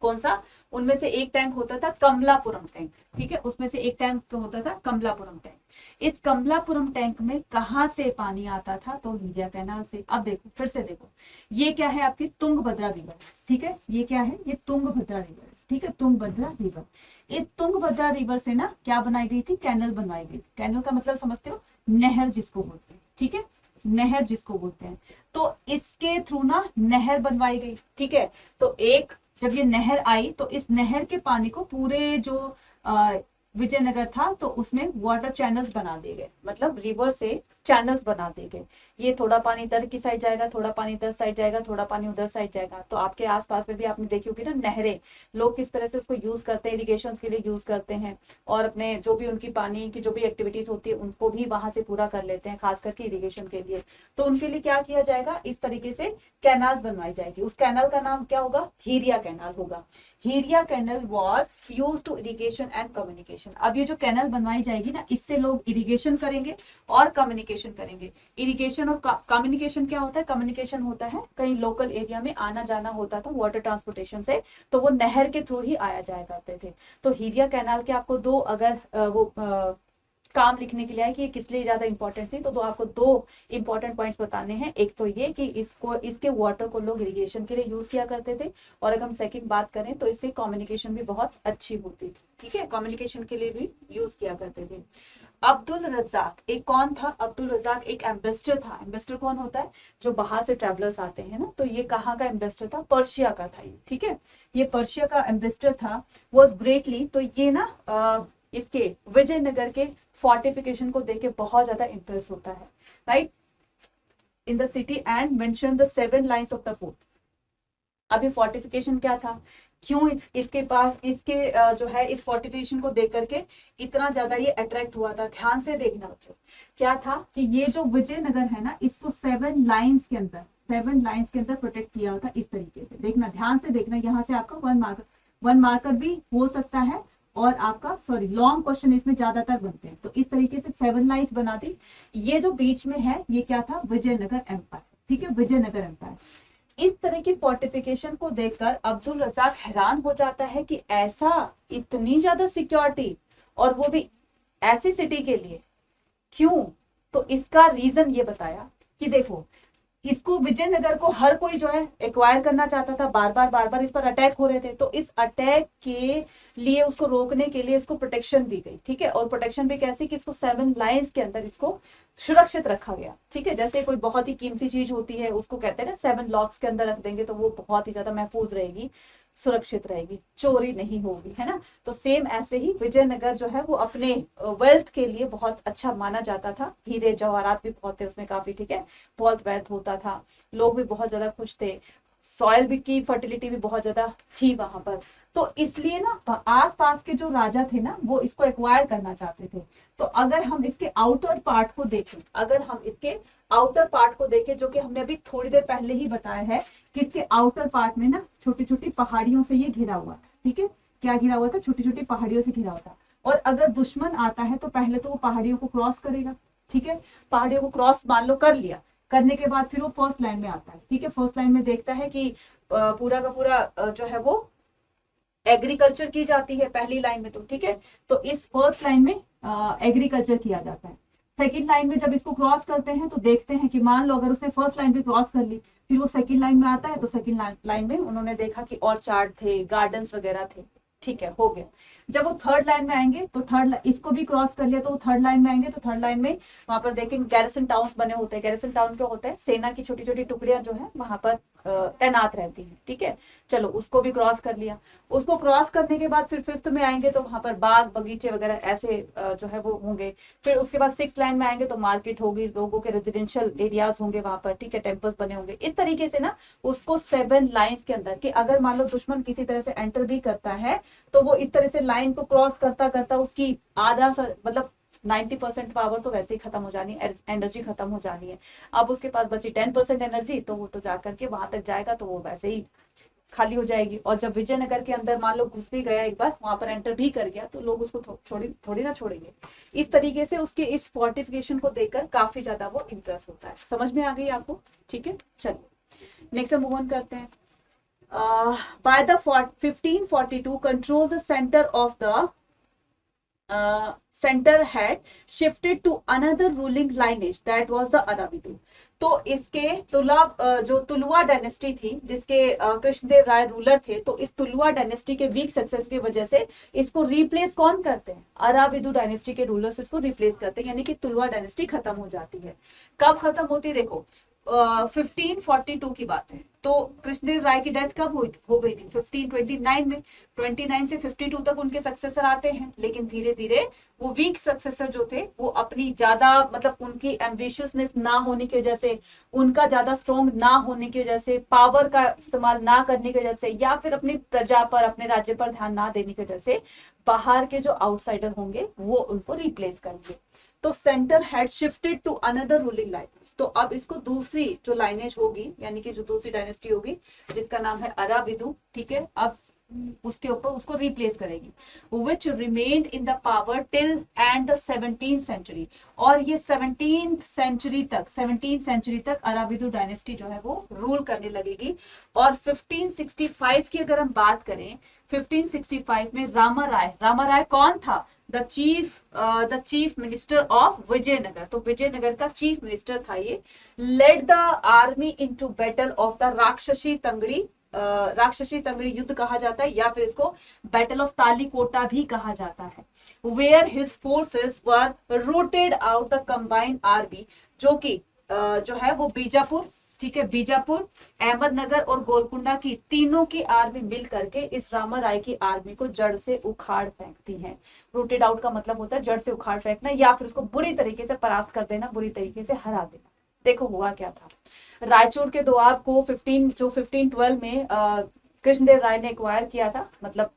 कौन सा, उनमें से एक टैंक होता था कमलापुरम टैंक। ठीक है, उसमें से एक टैंक होता था कमलापुरम टैंक। इस कमलापुरम टैंक में कहां से पानी आता था, तो हिरिया कैनाल से। अब देखो, फिर से देखो, ये क्या है आपकी तुंगभद्रा रिवर। ठीक है, ये क्या है, ये तुंगभद्रा रिवर। ठीक है, तुंगभद्रा रिवर। इस तुंगभद्रा रिवर से ना क्या बनाई गई थी, कैनल बनवाई गई। कैनल का मतलब समझते हो, नहर जिसको बोलते हैं। ठीक है, नहर जिसको बोलते हैं। तो इसके थ्रू ना नहर बनवाई गई। ठीक है, तो एक जब ये नहर आई तो इस नहर के पानी को पूरे जो विजयनगर था तो उसमें वाटर चैनल्स बना दिए गए, मतलब रिवर से चैनल्स बना दिए गए। ये थोड़ा पानी इधर की साइड जाएगा, थोड़ा पानी इधर साइड जाएगा, थोड़ा पानी उधर साइड जाएगा। तो आपके आसपास में भी आपने देखी होगी ना नहरें, लोग किस तरह से उसको यूज करते हैं, इरिगेशन के लिए यूज करते हैं, और अपने जो भी उनकी पानी की जो भी एक्टिविटीज होती है उनको भी वहां से पूरा कर लेते हैं, खास करके इरिगेशन के लिए। तो उनके लिए क्या किया जाएगा, इस तरीके से कैनाल्स बनवाई जाएगी। उस कैनाल का नाम क्या होगा, हिरिया कैनाल होगा। Hiriya canal was use to irrigation and communication. अब ये जो कैनल बनवाई जाएगी ना, इससे लोग इरिगेशन करेंगे और कम्युनिकेशन करेंगे। इरिगेशन और कम्युनिकेशन क्या होता है, कम्युनिकेशन होता है कहीं लोकल एरिया में आना जाना होता था वाटर ट्रांसपोर्टेशन से, तो वो नहर के थ्रू ही आया जाया करते थे। तो हिरिया कैनाल के आपको दो अगर काम लिखने के लिए है कि ये किस लिए ज्यादा इंपॉर्टेंट थी, तो आपको दो इंपॉर्टेंट पॉइंट्स बताने हैं। एक तो ये कि इसके वाटर को लोग इरिगेशन के लिए यूज किया करते थे, और अगर हम सेकंड बात करें तो इससे कम्युनिकेशन भी बहुत अच्छी होती थी। ठीक है, कम्युनिकेशन के लिए भी यूज किया करते थे। अब्दुल रज्जाक एक कौन था, अब्दुल रज्जाक एक एम्बेसडर था। एम्बेसडर कौन होता है, जो बाहर से ट्रेवलर्स आते हैं ना, तो ये कहाँ का एम्बेसडर था, पर्शिया का था ये। ठीक है, ये पर्शिया का एम्बेसडर था, वॉज ग्रेटली। तो ये ना इसके विजयनगर के फोर्टिफिकेशन को देख के बहुत ज्यादा इंप्रेस होता है, right, in the city and mention the 7 lines of the fort. अभी फोर्टिफिकेशन क्या था, क्यों इसके पास इसके जो है इस फोर्टिफिकेशन को देख करके इतना ज्यादा ये अट्रैक्ट हुआ था। ध्यान से देखना बच्चों, क्या था कि ये जो विजयनगर है ना, इसको 7 लाइन्स के अंदर प्रोटेक्ट किया होता। इस तरीके से देखना, ध्यान से देखना, यहाँ से आपका 1 मार्कर भी हो सकता है, और आपका लॉन्ग क्वेश्चन इसमें ज्यादातर बनते हैं। तो इस तरीके से 7 लाइन्स बना दी। ये जो बीच में है ये क्या था, विजयनगर एम्पायर। ठीक है, विजयनगर एम्पायर। इस तरह की फोर्टिफिकेशन को देखकर अब्दुल रज़ाक हैरान हो जाता है कि ऐसा इतनी ज्यादा सिक्योरिटी, और वो भी ऐसी सिटी के लिए, क्यों। तो इसका रीजन ये बताया कि देखो, इसको विजयनगर को हर कोई जो है एक्वायर करना चाहता था, बार बार इस पर अटैक हो रहे थे। तो इस अटैक के लिए उसको रोकने के लिए इसको प्रोटेक्शन दी गई। ठीक है, और प्रोटेक्शन भी कैसे कि इसको 7 लाइन्स के अंदर इसको सुरक्षित रखा गया। ठीक है, जैसे कोई बहुत ही कीमती चीज होती है उसको कहते हैं ना 7 लॉक्स के अंदर रख देंगे तो वो बहुत ही ज्यादा महफूज रहेगी, सुरक्षित रहेगी, चोरी नहीं होगी, है ना। तो सेम ऐसे ही विजयनगर जो है वो अपने वेल्थ के लिए बहुत अच्छा माना जाता था। हीरे जवाहरात भी बहुत थे उसमें काफी। ठीक है, बहुत वेल्थ होता था, लोग भी बहुत ज्यादा खुश थे, सॉइल भी की फर्टिलिटी भी बहुत ज्यादा थी वहां पर। तो इसलिए ना आसपास के जो राजा थे ना वो इसको एक्वायर करना चाहते थे। तो अगर हम इसके आउटर पार्ट को देखें, जो कि हमने अभी थोड़ी देर पहले ही बताया है कि इसके आउटर पार्ट में ना छोटी छोटी पहाड़ियों से ये घिरा हुआ। ठीक है, क्या घिरा हुआ था, छोटी छोटी पहाड़ियों से घिरा हुआ था। और अगर दुश्मन आता है तो पहले तो वो पहाड़ियों को क्रॉस करेगा। ठीक है, पहाड़ियों को क्रॉस मान लो कर लिया, करने के बाद फिर वो फर्स्ट लाइन में आता है। ठीक है, फर्स्ट लाइन में देखता है कि पूरा का पूरा जो है वो एग्रीकल्चर की जाती है पहली लाइन में। तो ठीक है, तो इस फर्स्ट लाइन में एग्रीकल्चर किया जाता है। सेकंड लाइन में जब इसको क्रॉस करते हैं तो देखते हैं कि मान लो अगर उसने फर्स्ट लाइन भी क्रॉस कर ली, फिर वो सेकंड लाइन में आता है, तो सेकंड लाइन में उन्होंने देखा कि ऑर्चार्ड थे, गार्डन्स वगैरह थे। ठीक है, हो गया। जब वो थर्ड लाइन में आएंगे तो इसको भी क्रॉस कर लिया तो वो थर्ड लाइन में आएंगे, तो थर्ड लाइन में वहां पर देखेंगे गैरिसन टाउन्स बने होते हैं। गैरिसन टाउन क्या होता है, सेना की छोटी छोटी टुकड़ियां जो है वहां पर तैनात रहती हैं। ठीक है, चलो उसको भी क्रॉस कर लिया। उसको क्रॉस करने के बाद फिर फिफ्थ में आएंगे तो वहां पर बाग बगीचे वगैरह ऐसे जो है वो होंगे। फिर उसके बाद सिक्स लाइन में आएंगे तो मार्केट होगी, लोगों के रेजिडेंशियल एरियाज होंगे वहां पर। ठीक है, टेम्पल्स बने होंगे। इस तरीके से ना उसको 7 लाइन्स के अंदर, कि अगर मान लो दुश्मन किसी तरह से एंटर भी करता है तो वो इस तरह से लाइन को क्रॉस करता करता उसकी आधा मतलब 90% पावर तो वैसे ही खत्म हो जानी है, एनर्जी खत्म हो जानी है। अब उसके पास बची 10% एनर्जी, तो वो तो जाकर के वहां तक जाएगा तो वो वैसे ही खाली हो जाएगी। और जब विजयनगर के अंदर मान लो घुस भी गया, एक बार वहां पर एंटर भी कर गया, तो लोग उसको थोड़ी ना छोड़ेंगे। इस तरीके से उसके इस फोर्टिफिकेशन को देखकर काफी ज्यादा वो इंप्रेस होता है। समझ में आ गई आपको? ठीक है, चलिए नेक्स्ट मूव ऑन करते हैं। By the 1542 controls the center of the center had shifted to another ruling lineage, that was the Aravidu. तो इसके जो तुलुआ डायनेस्टी थी, जिसके कृष्णदेव राय रूलर थे, तो इस तुलुआ डायनेस्टी के वीक सक्सेस की वजह से इसको रिप्लेस कौन करते हैं? अराविदु डायनेस्टी के रूलर्स इसको रिप्लेस करते हैं, यानी कि तुलुआ डायनेस्टी खत्म हो जाती है। कब खत्म होती है? देखो 1542 की बात है, तो कृष्णदेव राय की डेथ कब हो गई थी? 1529 में। 29 से 52 तक उनके सक्सेसर आते हैं, लेकिन धीरे धीरे वो वीक सक्सेसर जो थे वो अपनी ज्यादा मतलब उनकी एम्बिशियसनेस ना होने की वजह से, उनका ज्यादा स्ट्रॉन्ग ना होने की वजह से, पावर का इस्तेमाल ना करने की वजह से, या फिर अपनी प्रजा पर अपने राज्य पर ध्यान ना देने की वजह से बाहर के जो आउटसाइडर होंगे वो उनको रिप्लेस करेंगे। तो centre had shifted to another ruling lineage. तो अब इसको दूसरी जो लाइनेज होगी, यानी कि जो दूसरी डायनेस्टी होगी जिसका नाम है अराविदु, ठीक है, अब उसके ऊपर उसको रिप्लेस करेगी, which remained in the power till end the 17th century. और ये 17th सेंचुरी तक अराविदु डायनेस्टी जो है वो रूल करने लगेगी। और 1565 की अगर हम बात करें, 1565 में रामा राय कौन था? The chief minister of Vijayanagara. तो विजयनगर का चीफ मिनिस्टर था ये। Led the army into battle of the Rakshasi Tangadi युद्ध कहा जाता है, या फिर इसको बैटल ऑफ तालीकोटा भी कहा जाता है। Where his forces were routed out the combined army, जो कि जो है वो बीजापुर, ठीक है, बीजापुर, अहमदनगर और गोलकुंडा की तीनों की आर्मी मिल करके इस रामा राय की आर्मी को जड़ से उखाड़ फेंकती है। रूटेड आउट का मतलब होता है जड़ से उखाड़ फेंकना, या फिर उसको बुरी तरीके से परास्त कर देना, बुरी तरीके से हरा देना। देखो हुआ क्या था, रायचूर के दोआब को 1512 में कृष्णदेव राय ने एक्वायर किया था, मतलब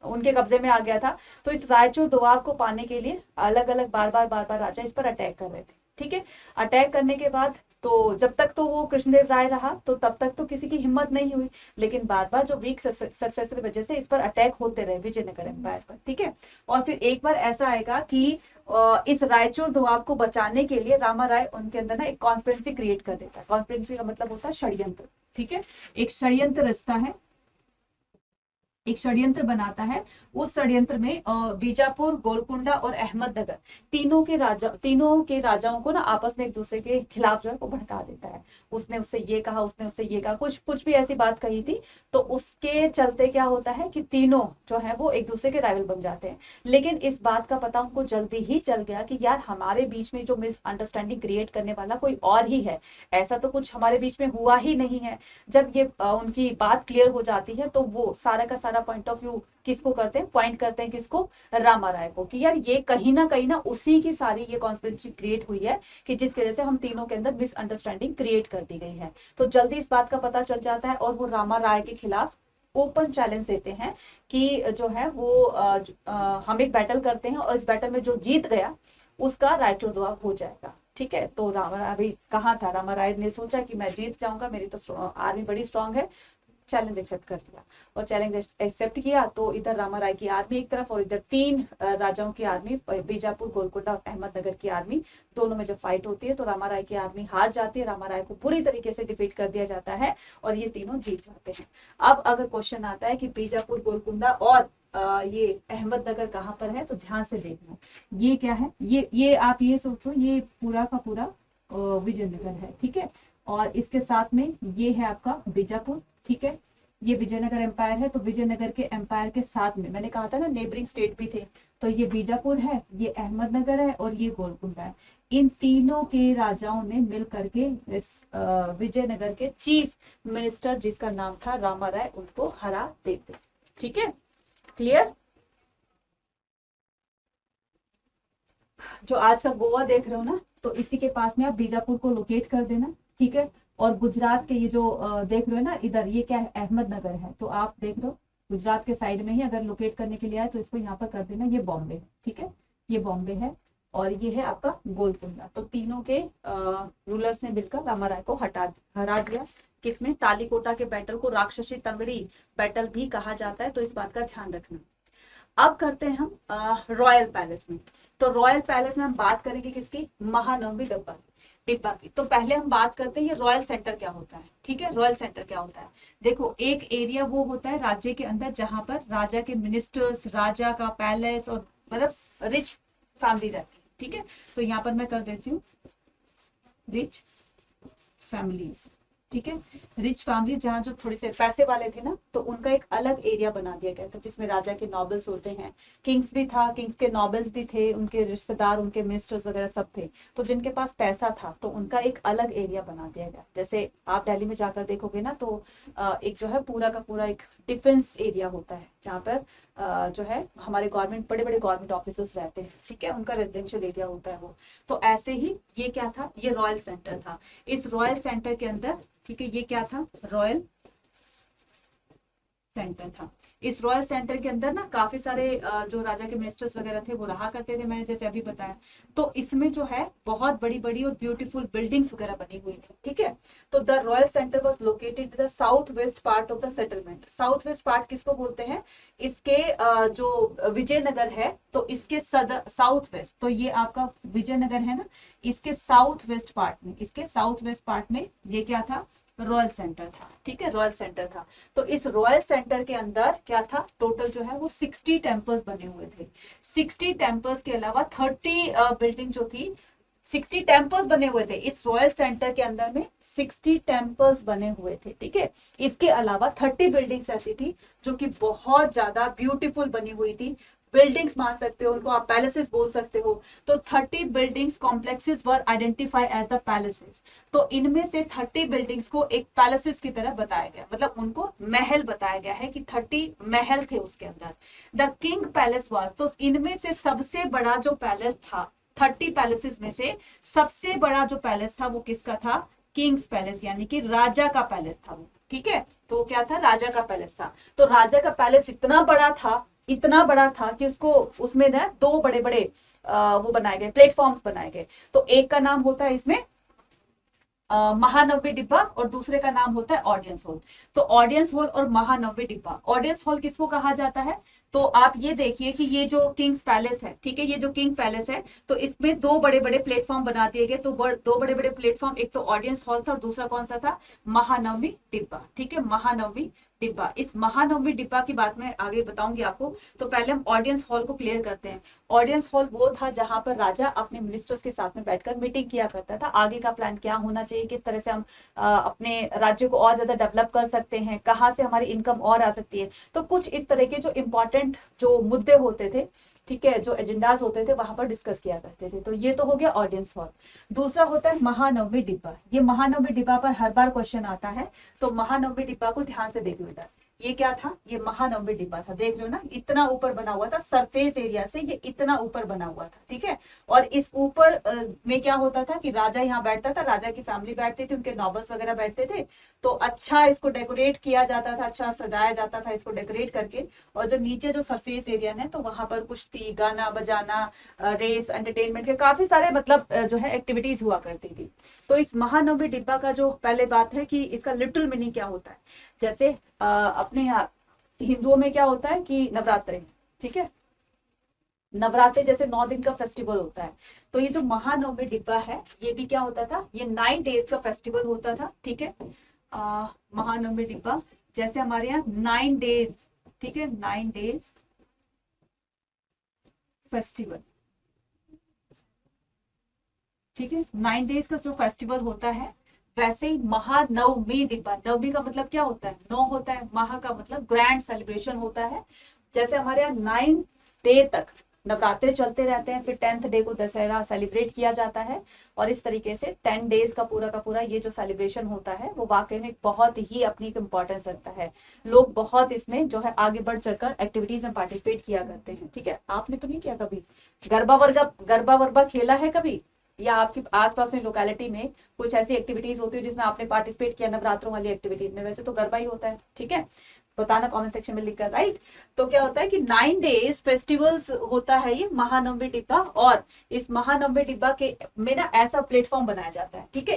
उनके कब्जे में आ गया था। तो इस रायचूर दोआब को पाने के लिए अलग अलग बार बार राजा इस पर अटैक कर रहे थे। ठीक है, अटैक करने के बाद तो जब तक तो वो कृष्णदेव राय रहा तो तब तक तो किसी की हिम्मत नहीं हुई, लेकिन बार बार जो वीक सक्सेस की वजह से इस पर अटैक होते रहे विजयनगर एम्पायर पर। ठीक है, और फिर एक बार ऐसा आएगा कि इस रायचूर दोआब को बचाने के लिए रामा राय उनके अंदर ना एक कॉन्स्पिरेसी क्रिएट कर देता है। कॉन्स्पिरेसी का मतलब होता है षड्यंत्र। ठीक है, एक षड्यंत्र रचता है, एक षड्यंत्र बनाता है। उस षड्यंत्र में बीजापुर, गोलकुंडा और अहमदनगर तीनों के राजाओं को ना आपस में एक दूसरे के खिलाफ जो है वो भड़का देता है। उसने उससे ये कहा, उसने उससे ये कहा, कुछ भी ऐसी बात कही थी। तो उसके चलते क्या होता है कि तीनों जो है वो एक दूसरे के राइवल बन जाते हैं। लेकिन इस बात का पता उनको जल्दी ही चल गया कि यार हमारे बीच में जो मिसअंडरस्टैंडिंग क्रिएट करने वाला कोई और ही है, ऐसा तो कुछ हमारे बीच में हुआ ही नहीं है। जब ये उनकी बात क्लियर हो जाती है तो वो सारा का सारा पॉइंट ऑफ व्यू किसको करते हैं? पॉइंट करते हैं किसको? रामा राय को, कि यार ये कहीं ना उसी की सारी ये कॉन्स्पिरेसी क्रिएट हुई है कि जिसकी वजह से हम तीनों के अंदर मिसअंडरस्टैंडिंग क्रिएट कर दी गई है। तो जल्दी इस बात का पता चल जाता है और वो रामा राय के खिलाफ ओपन चैलेंज देते हैं कि जो है वो हम एक बैटल करते हैं और इस बैटल में जो जीत गया उसका रायचूर दोआब हो जाएगा। ठीक है, तो रामा राय कहाँ था? रामा राय ने सोचा कि मैं जीत जाऊंगा, मेरी तो आर्मी बड़ी स्ट्रांग है। चैलेंज एक्सेप्ट कर लिया, और चैलेंज एक्सेप्ट किया तो इधर रामा राय की आर्मी एक तरफ और इधर 3 राजाओं की आर्मी, बीजापुर, गोलकुंडा और अहमदनगर की आर्मी, दोनों में जब फाइट होती है तो रामा राय की आर्मी हार जाती है। रामा राय को पूरी तरीके से डिफीट कर दिया जाता है और ये तीनों जीत जाते हैं। अब अगर क्वेश्चन आता है कि बीजापुर, गोलकुंडा और ये अहमदनगर कहाँ पर है, तो ध्यान से देखना ये क्या है। ये आप ये सोचो, ये पूरा का पूरा विजयनगर है। ठीक है, और इसके साथ में ये है आपका बीजापुर। ठीक है, ये विजयनगर एम्पायर है, तो विजयनगर के एम्पायर के साथ में मैंने कहा था ना नेबरिंग स्टेट भी थे, तो ये बीजापुर है, ये अहमदनगर है और ये गोलकुंडा है। इन तीनों के राजाओं ने मिल करके इस विजयनगर के चीफ मिनिस्टर जिसका नाम था रामा राय, उनको हरा देते। ठीक है, क्लियर। जो आज का गोवा देख रहे हो ना, तो इसी के पास में आप बीजापुर को लोकेट कर देना। ठीक है, और गुजरात के ये जो देख रहे हो ना इधर, ये क्या है, अहमदनगर है, तो आप देख रहे हो गुजरात के साइड में ही अगर लोकेट करने के लिए आए तो इसको यहाँ पर कर देना, ये बॉम्बे है। ठीक है, ये बॉम्बे है और ये है आपका गोलकुंडा। तो तीनों के रूलर्स ने मिलकर रामा राय को हरा दिया। किसमें, तालीकोटा के बैटल को राक्षसी तंगड़ी बैटल भी कहा जाता है, तो इस बात का ध्यान रखना। अब करते हैं हम रॉयल पैलेस में। तो रॉयल पैलेस में हम बात करेंगे किसकी, महानवमी डिब्बा की। तो पहले हम बात करते हैं ये रॉयल सेंटर क्या होता है। ठीक है, रॉयल सेंटर क्या होता है, देखो एक एरिया वो होता है राज्य के अंदर जहां पर राजा के मिनिस्टर्स, राजा का पैलेस और मतलब रिच फैमिली रहती है। ठीक है, तो यहाँ पर मैं कर देती हूँ रिच फैमिलीज। ठीक है, रिच फैमिली जहाँ जो थोड़े से पैसे वाले थे ना, तो उनका एक अलग एरिया बना दिया गया था जिसमें राजा के नॉबल्स होते हैं, किंग्स भी था, किंग्स के नॉबल्स भी थे, उनके रिश्तेदार, उनके मिनिस्टर्स वगैरह सब थे। तो जिनके पास पैसा था तो उनका एक अलग एरिया बना दिया गया। जैसे आप दिल्ली में जाकर देखोगे ना, तो एक जो है पूरा का पूरा एक डिफेंस एरिया होता है जहाँ पर जो है हमारे गवर्नमेंट, बड़े बड़े गवर्नमेंट ऑफिसर्स रहते हैं। ठीक है, उनका रेजिडेंशियल एरिया होता है वो। तो ऐसे ही ये क्या था, ये रॉयल सेंटर था। इस रॉयल सेंटर के अंदर, ठीक है, ये क्या था, रॉयल सेंटर था। इस रॉयल सेंटर के अंदर ना काफी सारे जो राजा के मिनिस्टर्स वगैरह थे वो रहा करते थे, मैंने जैसे अभी बताया। तो इसमें जो है बहुत बड़ी बड़ी और ब्यूटीफुल बिल्डिंग्स वगैरह बनी हुई थी। ठीक है, तो the royal centre was located the south west part of the settlement. South west part किसको बोलते हैं, इसके जो विजयनगर है तो इसके साउथ वेस्ट, तो ये आपका विजयनगर है ना, इसके साउथ वेस्ट पार्ट में, इसके साउथ वेस्ट पार्ट में ये क्या था, रॉयल सेंटर था। ठीक है, रॉयल सेंटर था। तो इस रॉयल सेंटर के अंदर क्या था, टोटल जो है वो 60 टेम्पल्स बने हुए थे। 60 टेम्पल्स के अलावा 30 बिल्डिंग जो थी, 60 टेम्पल्स बने हुए थे इस रॉयल सेंटर के अंदर में, 60 टेम्पल्स बने हुए थे। ठीक है, इसके अलावा 30 बिल्डिंग्स ऐसी थी जो कि बहुत ज्यादा ब्यूटीफुल बनी हुई थी। बिल्डिंग्स मान सकते हो उनको, आप पैलेसेस बोल सकते हो। तो 30 buildings complexes were identify as the palaces. तो इनमें से 30 बिल्डिंग्स को एक पैलेसेस की तरह बताया गया, मतलब उनको महल बताया गया है कि 30 महल थे उसके अंदर। द किंग पैलेस वाज, तो इनमें से सबसे बड़ा जो पैलेस था, 30 पैलेसेस में से सबसे बड़ा जो पैलेस था वो किसका था, किंग्स पैलेस, यानी कि राजा का पैलेस था वो। ठीक है, तो क्या था, राजा का पैलेस था। तो राजा का पैलेस इतना बड़ा था, इतना बड़ा था कि उसको, उसमें ना दो बड़े बड़े वो बनाए गए, प्लेटफॉर्म्स बनाए गए। तो एक का नाम होता है इसमें महानव्य डिब्बा और दूसरे का नाम होता है ऑडियंस हॉल। तो ऑडियंस हॉल और महानव्य डिब्बा, ऑडियंस हॉल किसको कहा जाता है, तो आप ये देखिए कि ये जो किंग्स पैलेस है, ठीक है, ये जो किंग पैलेस है, तो इसमें दो बड़े बड़े प्लेटफॉर्म बना दिए गए। तो दो बड़े बड़े प्लेटफॉर्म, एक तो ऑडियंस हॉल था और दूसरा कौन सा था, महानवमी डिब्बा। ठीक है, महानवमी डिब्बा। इस महानवमी डिब्बा की बात मैं आगे बताऊंगी आपको। तो पहले हम ऑडियंस हॉल को क्लियर करते हैं। ऑडियंस हॉल वो था जहां पर राजा अपने मिनिस्टर्स के साथ में बैठकर मीटिंग किया करता था, आगे का प्लान क्या होना चाहिए, किस तरह से हम अपने राज्य को और ज्यादा डेवलप कर सकते हैं, कहाँ से हमारी इनकम और आ सकती है। तो कुछ इस तरह के जो इंपॉर्टेंट जो मुद्दे होते थे, ठीक है, जो एजेंडाज होते थे वहां पर डिस्कस किया करते थे। तो ये तो हो गया ऑडियंस हॉल। दूसरा होता है महानवमी डिब्बा। ये महानवमी डिब्बा पर हर बार क्वेश्चन आता है, तो महानवमी डिब्बा को ध्यान से देख लो। ये क्या था, ये महानवमी डिब्बा था, देख रहे हो ना, इतना ऊपर बना हुआ था, सरफेस एरिया से ये इतना ऊपर बना हुआ था। ठीक है, और इस ऊपर में क्या होता था कि राजा यहाँ बैठता था, राजा की फैमिली बैठती थी, उनके नॉबल्स वगैरह बैठते थे। तो अच्छा इसको डेकोरेट किया जाता था, अच्छा सजाया जाता था इसको डेकोरेट करके। और जो नीचे जो सरफेस एरिया है तो वहां पर कुश्ती, गाना बजाना, रेस, एंटरटेनमेंट के काफी सारे मतलब जो है एक्टिविटीज हुआ करती थी। तो इस महानवमी डिब्बा का जो पहले बात है कि इसका लिटिल मीनिंग क्या होता है। जैसे अपने यहाँ हिंदुओं में क्या होता है कि नवरात्रे, ठीक है, नवरात्रे जैसे 9 दिन का फेस्टिवल होता है। तो ये जो महानवमी डिब्बा है ये भी क्या होता था, ये 9 डेज का फेस्टिवल होता था। ठीक है, महानवमी डिब्बा जैसे हमारे यहाँ 9 डेज, ठीक है, 9 डेज फेस्टिवल, ठीक है, 9 डेज का जो फेस्टिवल होता है वैसे ही महानवमी डिब्बा, नवमी का मतलब क्या होता है, 9 होता है, महा का मतलब ग्रैंड सेलिब्रेशन होता है। जैसे हमारे यहाँ 9 डे तक नवरात्रे चलते रहते हैं, फिर 10th डे को दशहरा सेलिब्रेट किया जाता है, और इस तरीके से 10 डेज का पूरा ये जो सेलिब्रेशन होता है वो वाकई में बहुत ही अपनी इम्पोर्टेंस रखता है। लोग बहुत इसमें जो है आगे बढ़ चढ़कर एक्टिविटीज में पार्टिसिपेट किया करते हैं। ठीक है, आपने तो नहीं किया कभी गरबा वरबा खेला है कभी, या आपके आसपास में लोकेलिटी में कुछ ऐसी एक्टिविटीज होती है जिसमें आपने पार्टिसिपेट किया नवरात्रों वाली एक्टिविटीज में? वैसे तो गरबा ही होता है। ठीक है, बताना कमेंट सेक्शन में लिखकर, राइट। तो क्या होता है कि 9 डेज फेस्टिवल्स होता है ये महानवमी डिब्बा, और इस महानवमी डिब्बा के में ना ऐसा प्लेटफॉर्म बनाया जाता है। ठीक है,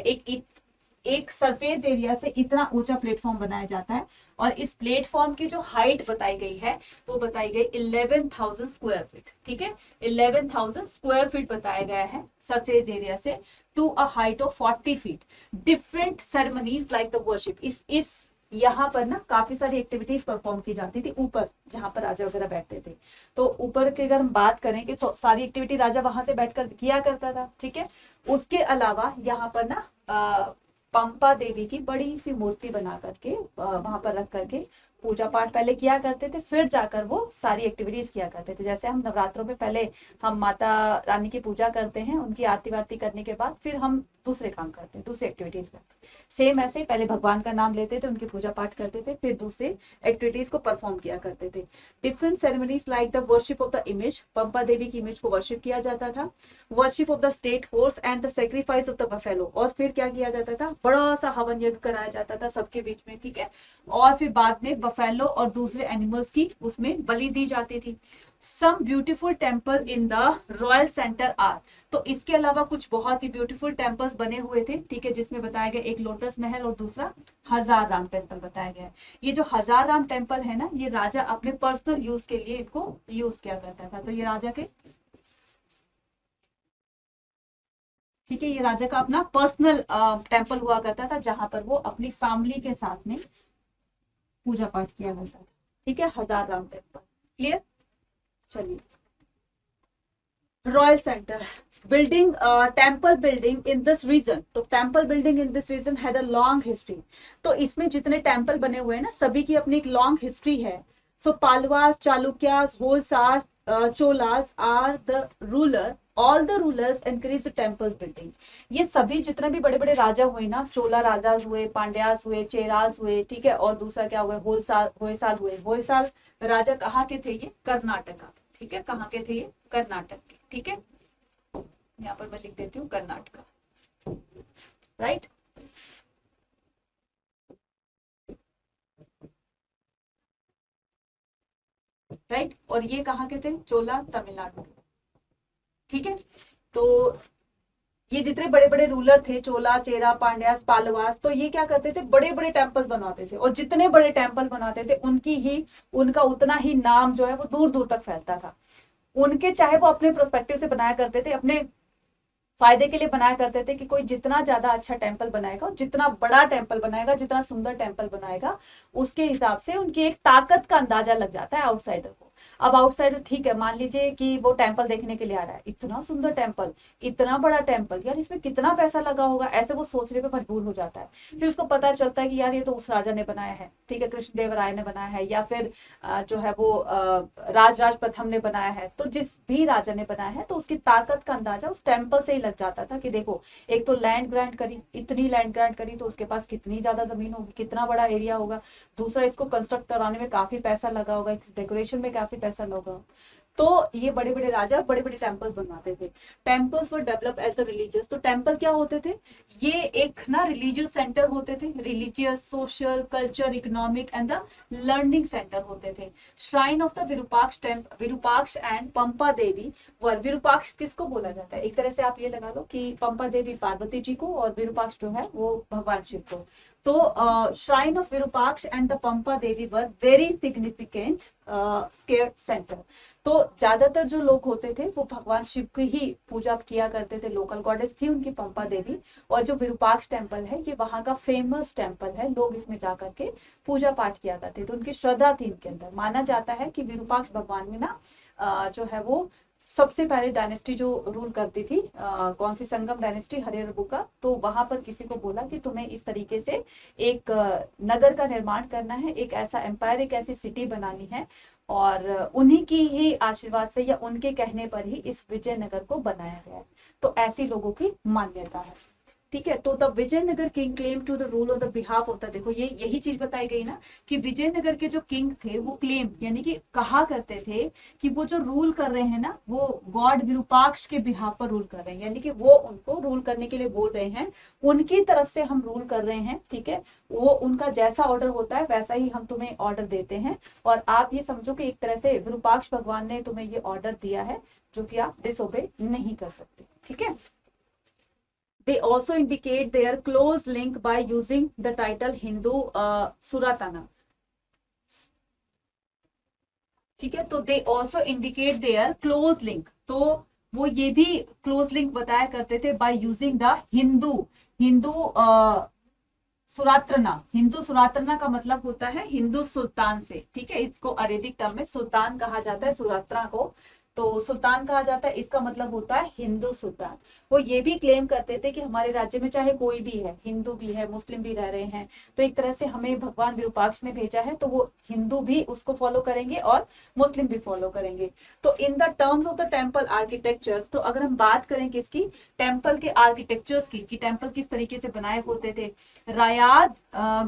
एक सरफेस एरिया से इतना ऊंचा प्लेटफॉर्म बनाया जाता है, और इस प्लेटफॉर्म की जो हाइट बताई गई है वो बताई गई 11,000 स्क्वायर फीट। ठीक है, 11,000 स्क्वायर फीट बताया गया है सरफेस एरिया से, to a height of 40 feet. Different ceremonies like the worship, इस यहाँ पर ना काफी सारी एक्टिविटीज परफॉर्म की जाती थी ऊपर, जहां पर राजा वगैरह बैठते थे। तो ऊपर की अगर हम बात करें कि तो सारी एक्टिविटी राजा वहां से बैठकर किया करता था। ठीक है, उसके अलावा यहाँ पर ना पंपा देवी की बड़ी सी मूर्ति बना करके वहां पर रख करके पूजा पाठ पहले किया करते थे, फिर जाकर वो सारी एक्टिविटीज किया करते थे। जैसे हम नवरात्रों में पहले हम माता रानी की पूजा करते हैं, उनकी आरती वारती करने के बाद फिर हम दूसरे काम करते हैं, दूसरी एक्टिविटीज करते हैं। सेम ऐसे ही पहले भगवान का नाम लेते थे, उनकी पूजा पाठ करते थे, फिर दूसरे एक्टिविटीज को परफॉर्म किया करते थे। Different ceremonies like the worship of the image, Pampa Devi की इमेज को वर्शिप किया जाता था, worship of the state horse and the sacrifice of the buffalo, और फिर क्या किया जाता था, बड़ा सा हवन यज्ञ कराया जाता था सबके बीच में। ठीक है, और फिर बाद में बफेलो और दूसरे एनिमल्स की उसमें बलि दी जाती थी। Some beautiful temple in the royal centre are, तो इसके अलावा कुछ बहुत ही ब्यूटीफुल टेम्पल्स बने हुए थे। ठीक है, जिसमें बताया गया एक लोटस महल और दूसरा हजार राम टेम्पल बताया गया है। ये जो हजार राम टेम्पल है ना, ये राजा अपने पर्सनल यूज के लिए इनको यूज किया करता था। तो ये राजा के, ठीक है, ये राजा का अपना पर्सनल टेम्पल हुआ करता था, जहां पर वो अपनी फैमिली के साथ में पूजा पाठ किया करता था। ठीक है, हजार राम टेम्पल, क्लियर। चलिए, royal centre building, temple building in this region, तो temple building in this region had a long history. तो इसमें जितने टेम्पल बने हुए हैं ना, सभी की अपनी एक लॉन्ग हिस्ट्री है। सो पालवास, चालुक्यास, होलसार, Cholas are the ruler, all the rulers encourage the temples building. ये सभी जितने भी बड़े बड़े राजा हुए ना, चोला राजा हुए, पांड्यास हुए, चेरास हुए, ठीक है, और दूसरा क्या हुआ, होयसाल हुए। होयसाल राजा कहाँ के थे, ये कर्नाटका। ठीक है, कहाँ के थे ये, कर्नाटक के। ठीक है, यहाँ पर मैं लिख देती हूँ कर्नाटका, राइट। राइट, और ये कहाँ के थे, चोला तमिलनाडु के। ठीक है, तो ये जितने बड़े बड़े रूलर थे, चोला, चेरा, पांड्यास, पालवास, तो ये क्या करते थे, बड़े बड़े टेम्पल्स बनवाते थे, और जितने बड़े टेम्पल बनाते थे उनका उतना ही नाम जो है वो दूर दूर तक फैलता था। उनके, चाहे वो अपने प्रोस्पेक्टिव से बनाया करते थे, अपने फायदे के लिए बनाया करते थे कि कोई जितना ज्यादा अच्छा टेम्पल बनाएगा, जितना बड़ा टेम्पल बनाएगा, जितना सुंदर टेम्पल बनाएगा, उसके हिसाब से उनकी एक ताकत का अंदाजा लग जाता है आउटसाइडर को। अब आउटसाइडर, ठीक है, मान लीजिए कि वो टेम्पल देखने के लिए आ रहा है, इतना सुंदर टेम्पल, इतना बड़ा टेम्पल, यार इसमें कितना पैसा लगा होगा, ऐसे वो सोचने पे मजबूर हो जाता है। फिर उसको पता चलता है कि यार ये तो उस राजा ने बनाया है, ठीक है, कृष्णदेवराय ने बनाया है, या फिर जो है वो राजराज प्रथम ने बनाया है। तो जिस भी राजा ने बनाया है, तो उसकी ताकत का अंदाजा उस टेम्पल से ही लग जाता था कि देखो, एक तो लैंड ग्रांट करी, इतनी लैंड ग्रांट करी, तो उसके पास कितनी ज्यादा जमीन होगी, कितना बड़ा एरिया होगा। दूसरा, इसको कंस्ट्रक्ट कराने में काफी पैसा लगा होगा, डेकोरेशन में काफी पैसा लगा। तो ये बड़े बड़े राजा बड़े बड़े टेम्पल्स बनवाते थे। Temples were develop as the religious, तो टेम्पल क्या होते थे, ये एक ना रिलीजियस सेंटर होते थे, religious, social, culture, economic and the learning centre होते थे। Shrine of the Virupaksha and Pampa Devi were, Virupaksha किसको बोला जाता है, एक तरह से आप ये लगा लो कि पंपा देवी पार्वती जी को, और विरूपाक्ष जो है वो भगवान शिव को। तो shrine of Virupaksha and the Pampa Devi were very significant square centre. तो ज्यादातर जो लोग होते थे वो भगवान शिव की ही पूजा किया करते थे, लोकल गॉडेस थी उनकी पंपा देवी। और जो विरूपाक्ष टेम्पल है, ये वहां का फेमस टेम्पल है, लोग इसमें जाकर के पूजा पाठ किया करते थे, तो उनकी श्रद्धा थी इनके अंदर। माना जाता है कि विरूपाक्ष भगवान ने ना जो है वो सबसे पहले डायनेस्टी जो रूल करती थी कौन सी, संगम डायनेस्टी, हरिहरबुका। तो वहां पर किसी को बोला कि तुम्हें इस तरीके से एक नगर का निर्माण करना है, एक ऐसा एम्पायर, एक ऐसी सिटी बनानी है, और उन्हीं की ही आशीर्वाद से या उनके कहने पर ही इस विजयनगर को बनाया गया है। तो ऐसी लोगों की मान्यता है। ठीक है, तो the Vijayanagara king claim to the rule on the behalf of the, देखो ये यही चीज बताई गई ना कि विजयनगर के जो किंग थे वो क्लेम यानी कि कहा करते थे कि वो जो रूल कर रहे हैं ना वो गॉड विरूपाक्ष के बिहाफ पर रूल कर रहे हैं, यानी कि वो उनको रूल करने के लिए बोल रहे हैं, उनकी तरफ से हम रूल कर रहे हैं। ठीक है, वो उनका जैसा ऑर्डर होता है वैसा ही हम तुम्हें ऑर्डर देते हैं, और आप ये समझो कि एक तरह से विरूपाक्ष भगवान ने तुम्हें ये ऑर्डर दिया है जो कि आप डिसोबे नहीं कर सकते। ठीक है, they also indicate their close link by using the title Hindu Suratana. ठीक है, तो they also indicate their close link, तो वो ये भी close link बताया करते थे by using the Hindu सुरात्रना। Hindu सुरात्रना का मतलब होता है हिंदू सुल्तान से। ठीक है, इसको अरेबिक टर्म में सुल्तान कहा जाता है, सुरात्रा को तो सुल्तान कहा जाता है, इसका मतलब होता है हिंदू सुल्तान। वो ये भी क्लेम करते थे कि हमारे राज्य में चाहे कोई भी है, हिंदू भी है, मुस्लिम भी रह रहे हैं, तो एक तरह से हमें भगवान विरूपाक्ष ने भेजा है, तो वो हिंदू भी उसको फॉलो करेंगे और मुस्लिम भी फॉलो करेंगे। तो in the terms of the temple architecture, तो अगर हम बात करें किसकी, टेम्पल के आर्किटेक्चर्स की, कि टेम्पल किस तरीके से बनाए होते थे, रायाज,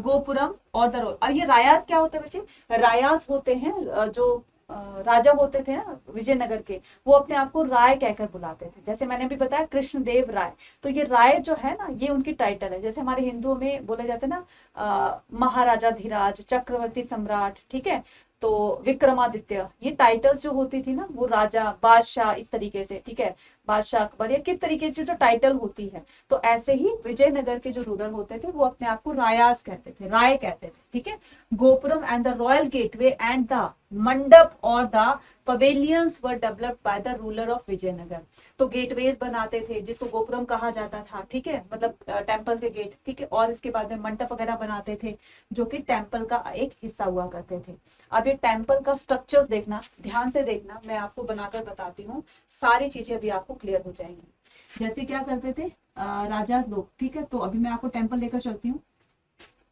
गोपुरम और द रोल। अब ये रायाज क्या होते हैं बच्चे, रायाज होते हैं जो राजा होते थे ना विजयनगर के, वो अपने आप को राय कहकर बुलाते थे। जैसे मैंने भी बताया कृष्णदेव राय, तो ये राय जो है ना ये उनकी टाइटल है। जैसे हमारे हिंदुओं में बोले जाते हैं ना महाराजा धीराज, चक्रवर्ती सम्राट, ठीक है, तो विक्रमादित्य, ये टाइटल्स जो होती थी ना वो राजा, बादशाह, इस तरीके से। ठीक है, बादशाह, अकबर, या किस तरीके से जो टाइटल होती है, तो ऐसे ही विजयनगर के जो रूलर होते थे वो अपने आप को रायास कहते थे, राय कहते थे। ठीक है, gopuram and the royal gateway and the mandapa और the pavilions were developed by the ruler of Vijayanagara. तो गेटवेज बनाते थे जिसको गोपुरम कहा जाता था, ठीक है, मतलब टेम्पल के गेट। ठीक है, और इसके बाद में मंडप वगैरह बनाते थे जो कि टेम्पल का एक हिस्सा हुआ करते थे। अब ये टेम्पल का स्ट्रक्चर्स देखना, ध्यान से देखना, मैं आपको बनाकर बताती हूँ, सारी चीजें अभी आपको क्लियर हो जाएंगी। जैसे क्या करते थे राजा लोग। ठीक है, तो अभी मैं आपको टेम्पल लेकर चलती हूँ।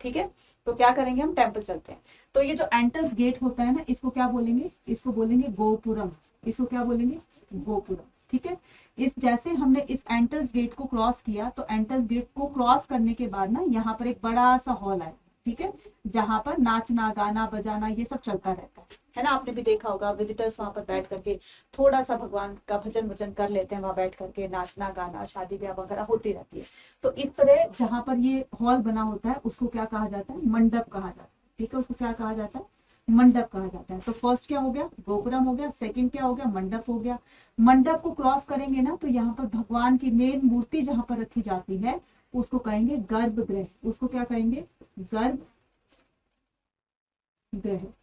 ठीक है, तो क्या करेंगे, हम टेम्पल चलते हैं। तो ये जो एंट्रेंस गेट होता है ना, इसको क्या बोलेंगे, इसको बोलेंगे गोपुरम। इसको क्या बोलेंगे, गोपुरम। ठीक है, इस जैसे हमने इस एंट्रेंस गेट को क्रॉस किया, तो एंट्रेंस गेट को क्रॉस करने के बाद ना यहाँ पर एक बड़ा सा हॉल है। ठीक है, जहां पर नाचना, गाना, बजाना ये सब चलता रहता है ना। आपने भी देखा होगा विजिटर्स वहां पर बैठ करके थोड़ा सा भगवान का भजन वजन कर लेते हैं, वहां बैठ करके नाचना, गाना, शादी ब्याह वगैरह होती रहती है। तो इस तरह जहां पर ये हॉल बना होता है उसको क्या कहा जाता है, मंडप कहा जाता है। ठीक है, उसको क्या कहा जाता है, मंडप कहा जाता है। तो फर्स्ट क्या हो गया, गोपुरम हो गया, सेकंड क्या हो गया, मंडप हो गया। मंडप को क्रॉस करेंगे ना तो यहाँ पर भगवान की मेन मूर्ति जहां पर रखी जाती है उसको कहेंगे गर्भगृह। उसको क्या कहेंगे, गर्भगृह।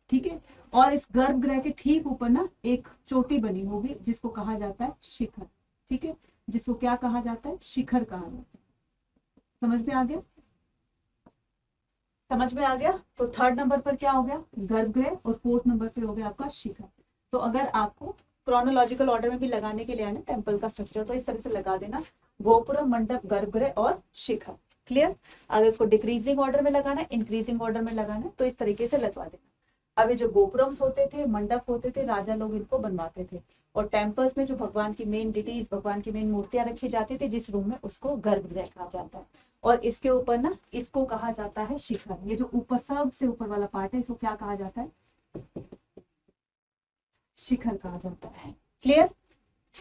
ठीक है, और इस गर्भगृह के ठीक ऊपर ना एक चोटी बनी होगी जिसको कहा जाता है शिखर। ठीक है, जिसको क्या कहा जाता है, शिखर कहा जाता है। समझ में आ गया, समझ में आ गया। तो थर्ड नंबर पर क्या हो गया, गर्भगृह, और फोर्थ नंबर पे हो गया आपका शिखर। तो अगर आपको क्रोनोलॉजिकल ऑर्डर में भी लगाने के लिए आना टेम्पल का स्ट्रक्चर, तो इस तरह से लगा देना, गोपुरम, मंडप, गर्भगृह और शिखर। क्लियर। अगर इसको डिक्रीजिंग ऑर्डर में लगाना है, इंक्रीजिंग ऑर्डर में लगाना है, तो इस तरीके से लगवा देना। अब ये जो गोपुरम्स होते थे, मंडप होते थे, राजा लोग इनको बनवाते थे, और टेम्पल्स में जो भगवान की मेन डिटीज, भगवान की मेन मूर्तियां रखी जाती थी जिस रूम में, उसको गर्भगृह कहा जाता है। और इसके ऊपर ना इसको कहा जाता है शिखर। ये जो ऊपर सबसे ऊपर वाला पार्ट है इसको क्या कहा जाता है, शिखर कहा जाता है। क्लियर,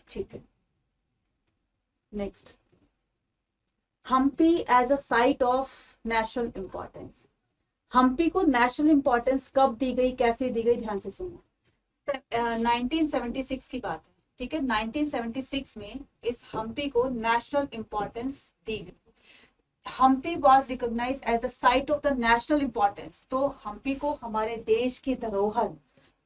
ठीक है। Next, Hampi as a site of national importance. Hampi को नेशनल इंपॉर्टेंस कब दी गई, कैसे दी गई, ध्यान से सुनो। 1976 की बात है। ठीक है, 1976 में इस हम्पी को नेशनल इंपॉर्टेंस दी गई। Hampi was recognised as a site of the national importance. तो हम्पी को हमारे देश की धरोहर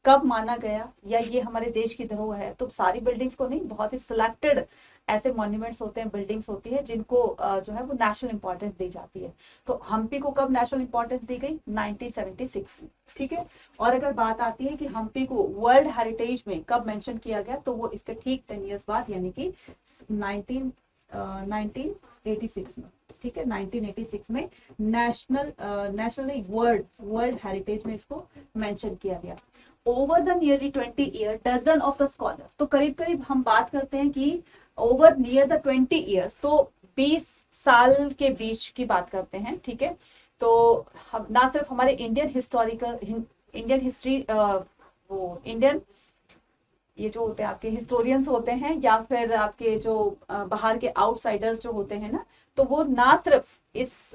कब माना गया या ये हमारे देश की धरोहर है, तो सारी बिल्डिंग्स को नहीं, बहुत ही सिलेक्टेड ऐसे मॉन्यूमेंट्स होते हैं, बिल्डिंग्स होती है जिनको जो है वो नेशनल इंपॉर्टेंस दी जाती है। तो हम्पी को कब नेशनल इंपॉर्टेंस दी गई? 1976 में, ठीक है। और अगर बात आती है कि हम्पी को वर्ल्ड हेरिटेज में कब मेंशन किया गया, तो वो इसके ठीक 10 ईयर्स बाद, यानी कि 1986 में, ठीक है। 1986 में नेशनल वर्ल्ड हेरिटेज में इसको मेंशन किया गया। Over the nearly 20 year dozen of the scholars, तो करीब करीब हम बात करते हैं कि ओवर नियर द 20 ईयर्स, तो 20 साल के बीच की बात करते हैं, ठीक है। तो हम ना सिर्फ हमारे इंडियन हिस्ट्री, वो इंडियन ये जो होते हैं आपके हिस्टोरियंस होते हैं, या फिर आपके जो बाहर के आउटसाइडर्स जो होते हैं ना, तो वो ना सिर्फ इस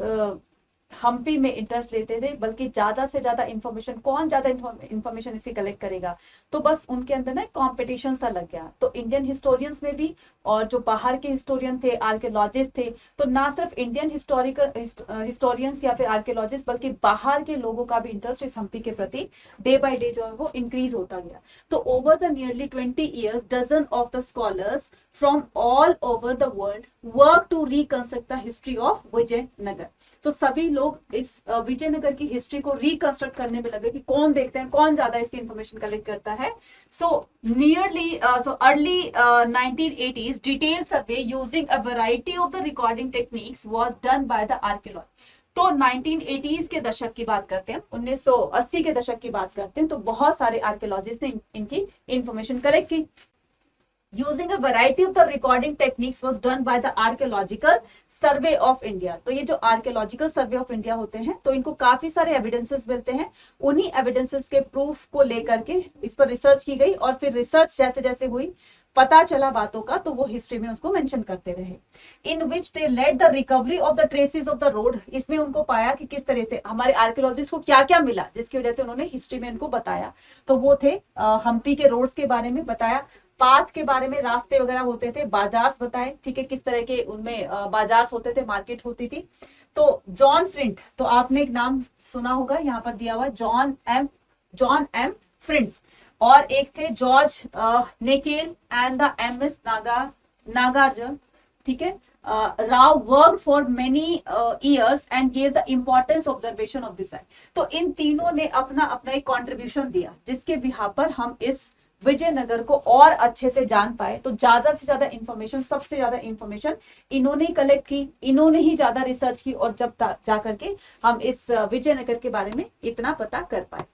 हम्पी में इंटरेस्ट लेते थे, बल्कि ज्यादा से ज्यादा इंफॉर्मेशन, कौन ज्यादा इंफॉर्मेशन इसकी कलेक्ट करेगा, तो बस उनके अंदर ना कंपटीशन सा लग गया। तो इंडियन हिस्टोरियंस में भी, और जो बाहर के हिस्टोरियन थे, आर्कियोलॉजिस्ट थे, तो ना सिर्फ इंडियन हिस्टोरियंस या फिर आर्कियोलॉजिस्ट, बल्कि बाहर के लोगों का भी इंटरेस्ट इस हम्पी के प्रति डे बाय डे जो है वो इंक्रीज होता गया। तो over the nearly 20 years dozen of the scholars from all over the world work to reconstruct the history of Vijayanagara. तो सभी लोग इस विजयनगर की हिस्ट्री को रिकंस्ट्रक्ट करने में लगे कि कौन देखते हैं, कौन ज्यादा इसकी इंफॉर्मेशन कलेक्ट करता है। So early 1980s detail survey using a variety of the recording techniques was done by the archaeology. तो 1980s के दशक की बात करते हैं, 1980 के दशक की बात करते हैं, तो बहुत सारे आर्कियोलॉजिस्ट ने इनकी इंफॉर्मेशन कलेक्ट की। Using a variety of the recording techniques was done by the Archaeological Survey of India। तो ये जो Archaeological Survey of India होते हैं, तो इनको काफी सारे एविडेंसेस मिलते हैं। उन्हीं एविडेंसेस के प्रूफ को लेकर के इस पर रिसर्च की गई, और फिर रिसर्च जैसे जैसे हुई, पता चला बातों का, तो वो हिस्ट्री में उसको मेंशन करते रहे। In which they led the recovery of the traces of the road. इसमें उनको पाया कि किस तरह से हमारे आर्कियोलॉजिस्ट को क्या क्या मिला, जिसकी वजह से उन्होंने हिस्ट्री में इनको बताया। तो वो थे हम्पी के रोड्स के बारे में बताया, पाथ के बारे में, रास्ते वगैरह होते थे, बाजार बताए, ठीक है, किस तरह के उनमें बाजार होते थे, मार्केट होती थी। तो जॉन फ्रिंट, तो आपने एक नाम सुना होगा, यहाँ पर दिया हुआ जॉन एम फ्रिंट्स, और एक थे George Michell and the MS Nagarjuna, ठीक है। Rao work for many years and give the importance observation of this site. तो इन तीनों ने अपना अपना एक कॉन्ट्रीब्यूशन दिया, जिसके बिहाफ पर हम इस विजयनगर को और अच्छे से जान पाए। तो ज्यादा से ज्यादा इंफॉर्मेशन, सबसे ज्यादा इंफॉर्मेशन इन्होंने ही कलेक्ट की, इन्होंने ही ज्यादा रिसर्च की, और जब जा करके हम इस विजयनगर के बारे में इतना पता कर पाए।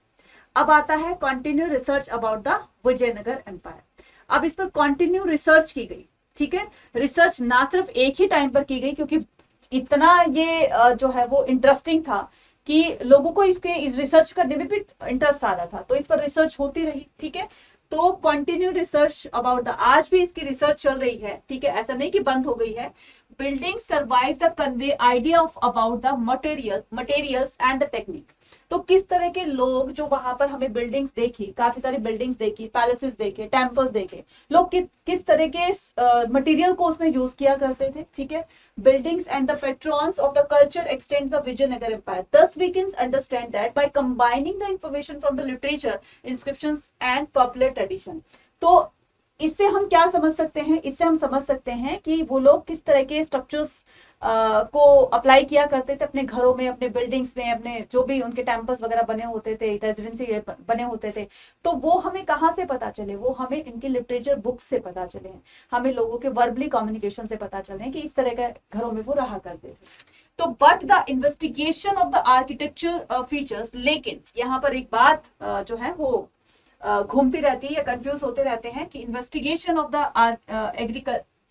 अब आता है continue research about the Vijayanagara empire. अब इस पर कंटिन्यू रिसर्च की गई, ठीक है। रिसर्च ना सिर्फ एक ही टाइम पर की गई, क्योंकि इतना ये जो है वो इंटरेस्टिंग था कि लोगों को इस रिसर्च करने में भी इंटरेस्ट आ रहा था, तो इस पर रिसर्च होती रही, ठीक है। तो कंटिन्यू रिसर्च अबाउट द, आज भी इसकी रिसर्च चल रही है, ठीक है, ऐसा नहीं कि बंद हो गई है। Building survive the convey idea of about the materials and the technique. तो किस तरह के लोग जो वहां पर हमें बिल्डिंग्स देखी, काफी सारी बिल्डिंग्स देखी, पैलेसेस देखे, टेम्पल्स देखे, लोग किस तरह के मटेरियल को उसमें यूज किया करते थे, ठीक है। Buildings and the patrons of the culture extend the Vijayanagar Empire. Thus, we can understand that by combining the information from the literature, inscriptions and popular tradition. तो इससे हम क्या समझ सकते हैं? इससे हम समझ सकते हैं कि वो लोग किस तरह के स्ट्रक्चर्स को अप्लाई किया करते थे अपने घरों में, अपने बिल्डिंग्स में, अपने जो भी उनके टेम्पल्स वगैरह बने होते थे, रेजिडेंसी बने होते थे। तो वो हमें कहाँ से पता चले? वो हमें इनकी लिटरेचर बुक्स से पता चले हैं, हमें लोगों के वर्बली कम्युनिकेशन से पता चले कि इस तरह के घरों में वो रहा करते थे। तो but the investigation of the architecture features, लेकिन यहाँ पर एक बात जो है वो घूमती रहती है या कंफ्यूज होते रहते हैं कि investigation of the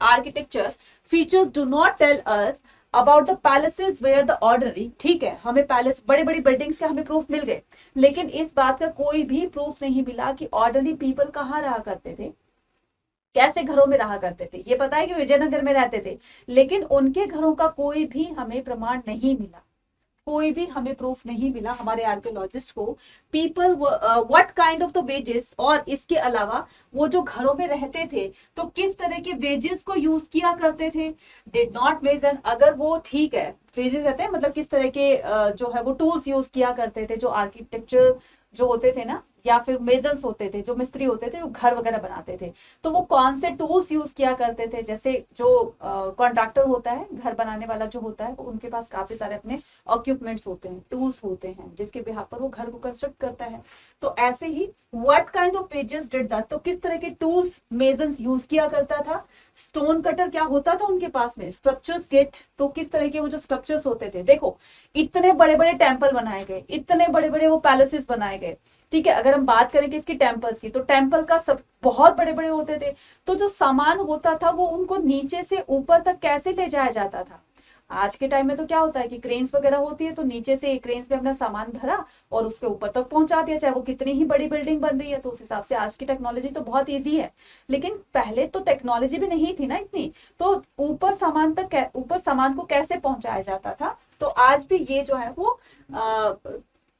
architecture features do not tell us about the palaces where the ordinary. ठीक है, हमें पैलेस, बड़ी बड़ी बिल्डिंग्स के हमें प्रूफ मिल गए, लेकिन इस बात का कोई भी प्रूफ नहीं मिला कि ऑर्डनरी पीपल कहाँ रहा करते थे, कैसे घरों में रहा करते थे। ये पता है कि विजयनगर में रहते थे, लेकिन उनके घरों का कोई भी हमें प्रमाण नहीं मिला, कोई भी हमें प्रूफ नहीं मिला हमारे आर्कियोलॉजिस्ट को। People what kind of the wages, और इसके अलावा वो जो घरों में रहते थे तो किस तरह के वेजेस को यूज किया करते थे, डिड नॉट मेंशन। अगर वो ठीक है, फेजेस रहते हैं, मतलब किस तरह के जो है वो टूल्स यूज किया करते थे जो आर्किटेक्चर जो होते थे ना, या फिर मेजर्स होते थे, जो मिस्त्री होते थे, जो घर वगैरह बनाते थे, तो वो कौन से टूल्स यूज किया करते थे। जैसे जो कॉन्ट्रैक्टर होता है, घर बनाने वाला जो होता है, उनके पास काफी सारे अपने इक्विपमेंट्स होते हैं, टूल्स होते हैं, जिसके बिहाफ पर वो घर को कंस्ट्रक्ट करता है। तो ऐसे ही what kind of pages did that, तो किस तरह के टूल्स मेजर्स यूज किया करता था। स्टोन कटर क्या होता था उनके पास में, स्ट्रक्चर्स गेट, तो किस तरह के वो जो स्ट्रक्चर्स होते थे, देखो इतने बड़े बड़े टेम्पल बनाए गए, इतने बड़े बड़े वो पैलेसेस बनाए गए, ठीक है। अगर हम बात करें कि इसकी टेम्पल्स की, तो टेम्पल का सब बहुत बड़े बड़े होते थे, तो जो सामान होता था वो उनको नीचे से ऊपर तक कैसे ले जाया जाता था। आज के टाइम में तो क्या होता है कि क्रेन्स वगैरह होती है, तो नीचे से क्रेन्स में अपना सामान भरा और उसके ऊपर तक पहुंचा दिया, चाहे वो कितनी ही बड़ी बिल्डिंग बन रही है। तो उस हिसाब से आज की टेक्नोलॉजी तो बहुत ईजी है, लेकिन पहले तो टेक्नोलॉजी भी नहीं थी ना इतनी, तो ऊपर सामान तक, ऊपर सामान को कैसे पहुंचाया जाता था। तो आज भी ये जो है वो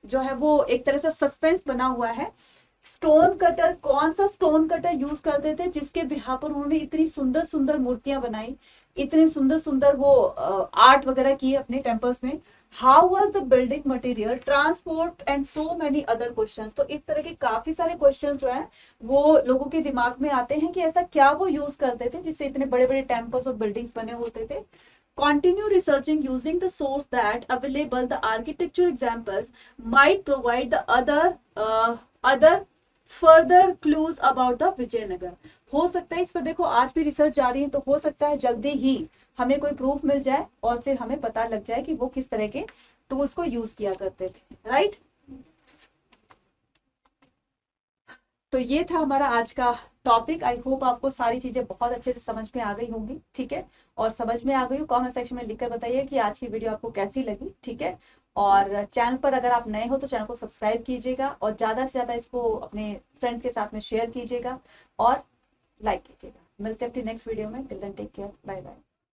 जो है वो एक तरह से सस्पेंस बना हुआ है। स्टोन कटर, कौन सा स्टोन कटर यूज करते थे जिसके बिहार पर उन्होंने इतनी सुंदर सुंदर मूर्तियां बनाई, इतनी सुंदर सुंदर वो आर्ट वगैरह की अपने टेम्पल्स में। How was the building material, transport and so many other questions. तो इस तरह के काफी सारे क्वेश्चंस जो है वो लोगों के दिमाग में आते हैं कि ऐसा क्या वो यूज करते थे जिससे इतने बड़े बड़े टेम्पल्स और बिल्डिंग्स बने होते थे। Continue researching using the source that available. The architecture examples might provide the other further clues about the Vijayanagar. हो सकता है इस पर देखो आज भी रिसर्च जारी है, तो हो सकता है जल्दी ही हमें कोई प्रूफ मिल जाए और फिर हमें पता लग जाए कि वो किस तरह के टूल्स को यूज किया करते थे, राइट। तो ये था हमारा आज का टॉपिक। आई होप आपको सारी चीजें बहुत अच्छे से समझ में आ गई होंगी, ठीक है। और समझ में आ गई हो कमेंट सेक्शन में लिखकर बताइए कि आज की वीडियो आपको कैसी लगी, ठीक है। और चैनल पर अगर आप नए हो तो चैनल को सब्सक्राइब कीजिएगा और ज्यादा से ज्यादा इसको अपने फ्रेंड्स के साथ में शेयर कीजिएगा और लाइक कीजिएगा। मिलते हैं अपनी नेक्स्ट वीडियो में, till then take care, bye bye.